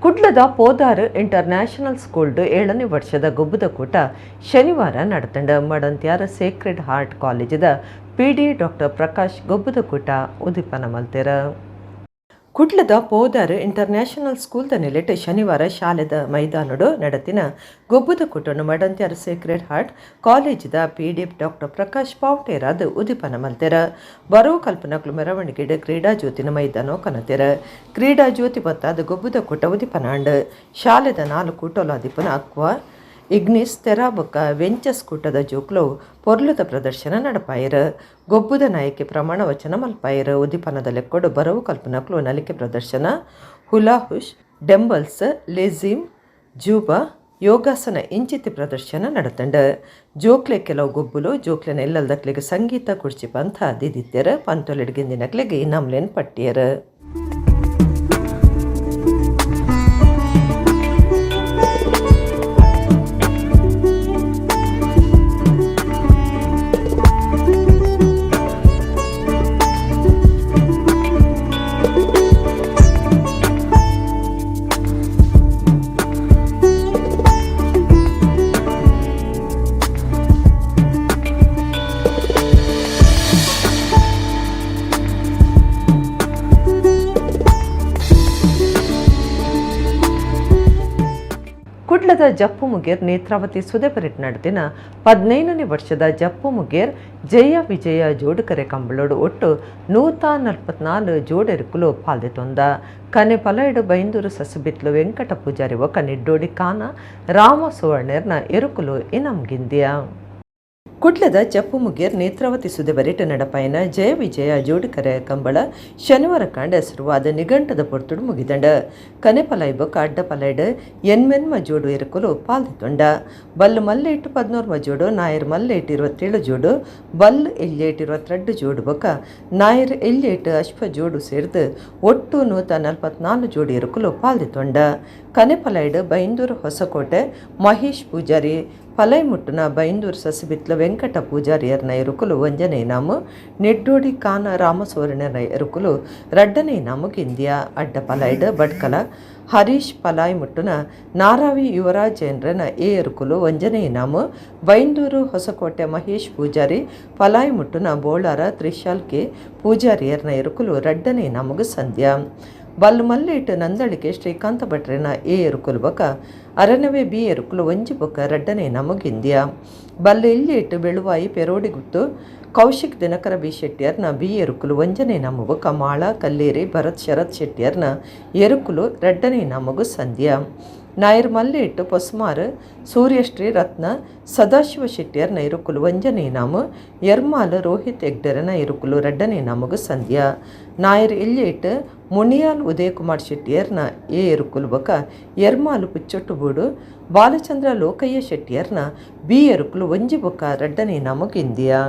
ಕುಡ್ಲದ ಪೋದಾರ್ ಇಂಟರ್ನ್ಯಾಷನಲ್ ಸ್ಕೂಲ್ಡ್ 7ನೇ ವರ್ಷದ ಗೊಬ್ಬದ ಕೂಟ ಶನಿವಾರ ನಡೆತಂಡ ಮಡಂತ್ಯಾರ ಸೇಕ್ರೆಡ್ ಹಾರ್ಟ್ ಕಾಲೇಜದ PD ಡಾಕ್ಟರ್ ಪ್ರಕಾಶ್ ಗೊಬ್ಬದ ಕೂಟ ಉದ್ದೀಪನ ಮಲ್ತೆರ. ಕುಡ್ಲದ ಪೋದಾರ್ ಇಂಟರ್ನ್ಯಾಷನಲ್ ಸ್ಕೂಲ್ದ ನೆಲೆಟ್ ಶನಿವಾರ ಶಾಲೆದ ಮೈದಾನಡು ನಡೆತಿನ ಗೊಬ್ಬದ ಕೂಟನ್ನು ಮಡಂತ್ಯಾರ ಸೇಕ್ರೆಡ್ ಹಾರ್ಟ್ ಕಾಲೇಜದ PD ಡಾಕ್ಟರ್ ಪ್ರಕಾಶ್ ಪಾವಟೇರಾದ ಉದ್ದೀಪನ ಮಲ್ತೆರ. ಬರೋ ಕಲ್ಪನಕ್ಲು ಮೆರವಣಿಗೆ ಕ್ರೀಡಾ ಜ್ಯೋತಿನ ಮೈದಾನ ಕನತೆರ. ಕ್ರೀಡಾ ಜ್ಯೋತಿ ಬತ್ತಾದ ಗೊಬ್ಬದ ಕೂಟ ಉದ್ದೀಪನಾಂಡ್ ಶಾಲೆದ 4 ಕೂಟೋಲಾದಿಪನ ಅಕ್ವಾ ಇಗ್ನಿಸ್ ತೆರಾಬೊಕ್ಕ ವೆಂಚಸ್ ಕೂಟದ ಜೋಕ್ಲು ಪೊರ್ಲುದ ಪ್ರದರ್ಶನ ನಡಪಾಯರ. ಗೊಬ್ಬುದ ನಾಯಕಿ ಪ್ರಮಾಣ ವಚನ ಮಲ್ಪಾಯರ. ಉದ್ದೀಪನದ ಲೆಕ್ಕೊಡು ಬರವು ಕಲ್ಪನಕ್ಲು ನಲಿಕೆ ಪ್ರದರ್ಶನ, ಹುಲಾಹುಷ್, ಡೆಂಬಲ್ಸ್, ಲೆಜಿಮ್, ಜೂಬಾ, ಯೋಗಾಸನ ಇಂಚಿತಿ ಪ್ರದರ್ಶನ ನಡೆತಂಡ. ಜೋಕ್ಲೆ ಕೆಲವು ಗೊಬ್ಬುಲು ಜೋಕ್ಲೆನ ಎಲ್ಲಲ್ದಕ್ಲಿಗೆ ಸಂಗೀತ ಕುರ್ಚಿ ಪಂಥ ದಿದಿತ್ಯರ ಪಂತೊಲಿಡ್ಗಿಂದಿನಕ್ಲಿಗೆ ನಮ್ಲೆನ್ ಪಟ್ಟಿಯರ. ಕುಡ್ಲದ ಜಪ್ಪು ಮುಗೇರ್ ನೇತ್ರಾವತಿ ಸುದೆಪರಿಟ್ ನಡೆದಿನ 15ನೇ ವರ್ಷದ ಜಪ್ಪು ಮುಗೇರ್ ಜಯ ವಿಜಯ ಜೋಡುಕರೆ ಕಂಬಳೋಡು ಒಟ್ಟು 144 ಜೋಡೆರುಕುಲು ಪಾಲ್ದೆತೊಂದ. ಕನೆ ಪಲಯಡು ಬೈಂದೂರು ಸಸುಬಿತ್ಲು ವೆಂಕಟ ಪೂಜಾರಿ ಒಕ್ಕ ನಿಡ್ಡೋಡಿ ಕಾನ ರಾಮ ಸುವರ್ಣರ್ನ ಎರುಕುಲು ಇನಂಗಿಂದಿಯ. ಕುಡ್ಲದ ಜಪ್ಪು ಮುಗೇರ್ ನೇತ್ರಾವತಿ ಸುದೆಬರಿಟ ನಡಪಾಯನ ಜಯ ವಿಜಯ ಜೋಡುಕರೆ ಕಂಬಳ ಶನಿವಾರ ಕಾಂಡ ಹೆಸರುವಾದ ನಿಘಂಟದ ಪೊರ್ತುಡು ಮುಗಿದಂಡ. ಕನೆ ಪಲಾಯ್ಬೊಕ್ಕ ಅಡ್ಡ ಪಲಾಯ್ಡು ಎನ್ಮೆನ್ಮ ಜೋಡು ಎರುಕುಲು ಪಾಲ್ದಿತೊಂಡ. ಬಲ್ಲು ಮಲ್ಲೆ ಇಟ್ಟು 14 ಜೋಡು, ನಾಯರ್ ಮಲ್ಲೆ ಇಟ್ಟು 27 ಜೋಡು, ಬಲ್ಲು ಎಲ್ಲೆ ಇಟ್ಟು 22 ಜೋಡು ಬೊಕ್ಕ ನಾಯರ್ ಎಲ್ಲೆ ಇಟ್ಟು ಅಶ್ವ ಜೋಡು ಸೇರಿದು ಒಟ್ಟು 144 ಜೋಡು ಎರುಕುಲು ಪಾಲ್ದಿತೊಂಡ. ಕನೆ ಪಲಾಯ್ಡು ಬೈಂದೂರು ಹೊಸಕೋಟೆ ಮಹೇಶ್ ಪೂಜಾರಿ, ಪಲೈ ಮುಟ್ಟುನ ಬೈಂದೂರು ಸಸಿಬಿತ್ಲ ವೆಂಕಟ ಪೂಜಾರಿಯರ್ನ ಎರುಕುಲು ಒಂಜನೇ ನಾಮು, ನೆಡ್ಡೋಡಿ ಕಾನ ರಾಮಸುವರ್ಣನ ಎರುಕುಲು ರಡ್ಡನೇ ನಾಮು ಗಿಂದಿಯ. ಅಡ್ಡ ಪಲಾಯ್ಡು ಬಡ್ಕಲ ಹರೀಶ್ ಪಲಾಯ್ ಮುಟ್ಟುನ ನಾರಾವಿ ಯುವರಾಜೇಂದ್ರನ ಎರುಕುಲು ಒಂಜನೇ ನಾಮು, ಬೈಂದೂರು ಹೊಸಕೋಟೆ ಮಹೇಶ್ ಪೂಜಾರಿ ಪಲಾಯ್ ಮುಟ್ಟುನ ಬೋಳಾರ ತ್ರಿಶಾಲ್ ಕೆ ಪೂಜಾರಿಯರ್ನ ಎರುಕುಲು ರಡ್ಡನೇ ನಾಮುಗು ಸಂಧ್ಯಾ. ಬಲ್ಲು ಮಲ್ಲೆ ಇಟ್ಟು ನಂದಳಿಕೆ ಶ್ರೀಕಾಂತ ಭಟ್ರನ ಎರುಕುಲು ಬೊಕ ಅರನವೆ ಬಿ ಎರುಕುಲು ಒಂಜಿ ಬೊಕ್ಕ ರಡ್ಡನೇ ನಮಗಿಂದ್ಯ. ಬಲ್ಲು ಇಲ್ಲಿ ಇಟ್ಟು ಬೆಳುವಾಯಿ ಪೆರೋಡಿ ಗುತ್ತು ಕೌಶಿಕ್ ದಿನಕರ ಬಿ ಶೆಟ್ಟಿಯರ್ನ ಬಿ ಎರುಕುಲು ಒಂಜನೇ ನಮು ಬೊಕ್ಕ ಮಾಳ ಕಲ್ಲೇರಿ ಭರತ್ ಶರತ್ ಶೆಟ್ಟಿಯರ್ನ ಎರುಕುಲು ರಡ್ಡನೇ ನಮಗು ಸಂಧ್ಯಾ. ನಾಯರ್ ಮಲ್ಲೆ ಇಟ್ಟು ಪೊಸ್ಮಾರ್ ಸೂರ್ಯಶ್ರೀ ರತ್ನ ಸದಾಶಿವ ಶೆಟ್ಟಿಯರ್ನ ಇರುಕುಲು ಒಂಜನೇ ನಾಮು, ಎರ್ಮಾಲ್ ರೋಹಿತ್ ಹೆಗ್ಡೆರನ ಇರುಕುಲು ರಡ್ಡನೇ ನಾಮಗು ಸಂಧ್ಯಾ. ನಾಯರ್ ಇಲ್ಲಿ ಇಟ್ಟು ಮುನಿಯಾಲ್ ಉದಯಕುಮಾರ್ ಶೆಟ್ಟಿಯರ್ನ ಎರುಕುಲು ಬೊಕ ಎರ್ಮಾಲು ಪುಚ್ಚೊಟ್ಟುಬೂಡು ಬಾಲಚಂದ್ರ ಲೋಕಯ್ಯ ಶೆಟ್ಟಿಯರ್ನ ಬಿ ಎರುಕುಲು ಒಂಜಿ ಬೊಕ ರಡ್ಡನೇ ನಾಮಗು ಇಂದಿಯಾ.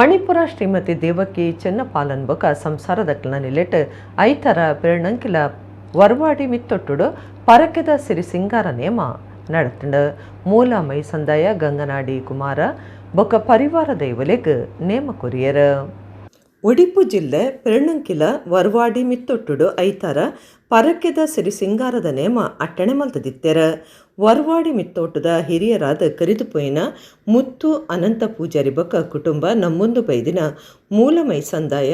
ಮಣಿಪುರ ಶ್ರೀಮತಿ ದೇವಕಿ ಚೆನ್ನಪಾಲನ್ ಬೊಕ ಸಂಸಾರದಕ್ಲನ ನಿಲೆಟ್ ಐತರ ಪೆರ್ಣಂಕಿಲ ವರ್ವಾಡಿ ಮಿತ್ತೊಟ್ಟುಡು ಪರಕೆದ ಸಿರಿ ಸಿಂಗಾರ ನೇಮ நடத்துண்டு ಮೂಲ ಮೈ ಸಂದಾಯ ಗಂಗನಾಡಿ ಕುಮಾರ ಬೊಕ ಪರಿವಾರ ದೈವಲೆಗ್ ನೇಮ ಕೊರಿಯರ್. ಉಡುಪು ಜಿಲ್ಲೆ ಪೆರ್ಣಂಕಿಲ ವರ್ವಾಡಿ ಮಿತ್ತೊಟ್ಟುಡು ಐತರ ಪರಕೆದ ಸಿರಿ ಸಿಂಗಾರದ ನೇಮ ಅಟ್ಟಣೆ ಮಲ್ತದಿತ್ತೆರ. ವರ್ವಾಡಿ ಮಿತ್ತೋಟದ ಹಿರಿಯರಾದ ಕರಿದುಪೋಯಿನ ಮುತ್ತು ಅನಂತ ಪೂಜಾರಿ ಬೊಕ ಕುಟುಂಬ ನಮ್ಮೊಂದು ಬೈದಿನ ಮೂಲ ಮೈ ಸಂದಾಯ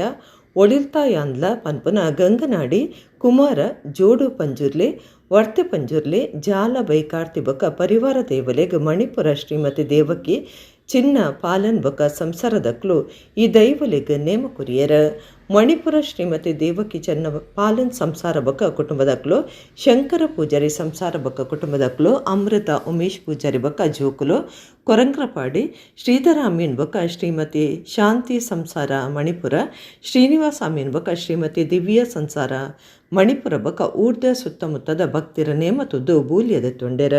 ಒಳಿಲ್ತಾಯಾಂದ್ಲ ಪನ್ಪುನ ಗಂಗನಾಡಿ ಕುಮಾರ ಜೋಡು ಪಂಜುರ್ಲಿ ವರ್ತೆ ಪಂಜುರ್ಲಿ ಜಾಲ ಬೈಕಾರ್ತಿ ಬೊಕ ಪರಿವಾರ ದೇವಲೆಗ್ ಮಣಿಪುರ ಶ್ರೀಮತಿ ದೇವಕಿ ಚಿನ್ನ ಪಾಲನ್ ಬೊಕ ಸಂಸಾರದಕ್ಲು ಈ ದೈವಲೆಗ್ ನೇಮ ಕೊರಿಯರ. ಮಣಿಪುರ ಶ್ರೀಮತಿ ದೇವಕಿ ಚೆನ್ನ ಪಾಲನ್ ಸಂಸಾರ ಬೊಕ ಕುಟುಂಬದಕ್ಲು ಶಂಕರ ಪೂಜಾರಿ ಸಂಸಾರ ಬೊಕ ಕುಟುಂಬದಕ್ಲು ಅಮೃತ ಉಮೇಶ್ ಪೂಜಾರಿ ಬೊಕ ಜೋಕುಲು ಕೊರಂಗ್ರಪಾಡಿ ಶ್ರೀಧರ ಅಮೀನ್ ಬೊಕ ಶ್ರೀಮತಿ ಶಾಂತಿ ಸಂಸಾರ ಮಣಿಪುರ ಶ್ರೀನಿವಾಸ ಅಮೀನ್ ಬೊಕ ಶ್ರೀಮತಿ ದಿವ್ಯ ಸಂಸಾರ ಮಣಿಪುರ ಬೊಕ ಊರ್ದ ಸುತ್ತಮುತ್ತದ ಭಕ್ತಿರ ನೇಮ ತುದ್ದು ಬೂಲ್ಯದ ತೊಂಡೆರ.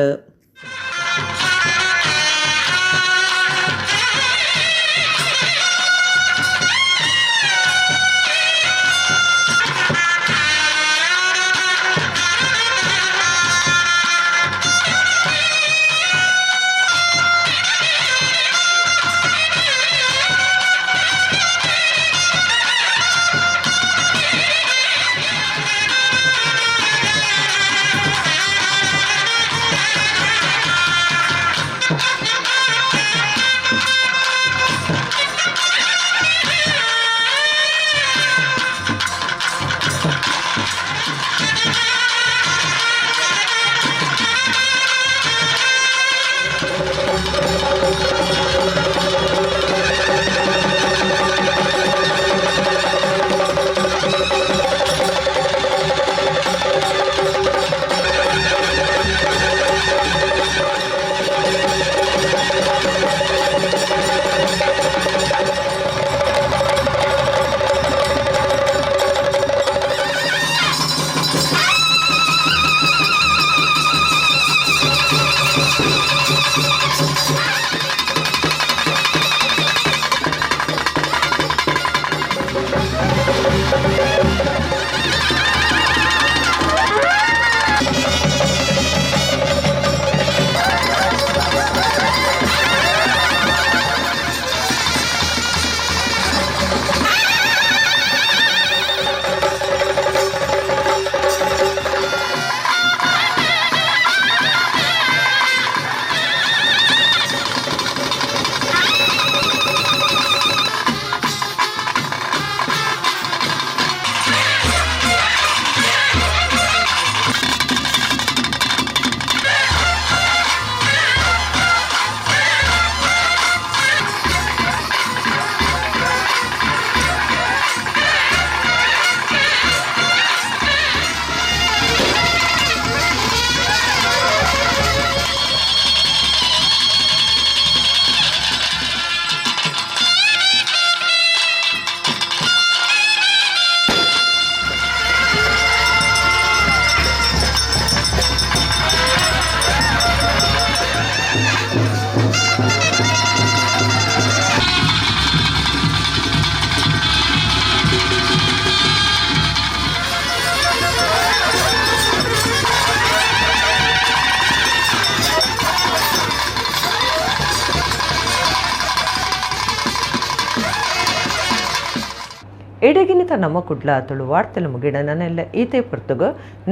ಎಡೆಗಿನಿತ ನಮ್ಮ ಕುಡ್ಲ ತುಳು ವಾರ್ತೆಲು ಮುಗಿಡ ನನ್ನೆಲ್ಲ ಈತೆ ಪುರ್ತಗ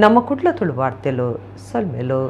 ನಮ್ಮ ಕುಡ್ಲ ತುಳು ವಾರ್ತೆಲು ಸಲ್ಮೆಲು.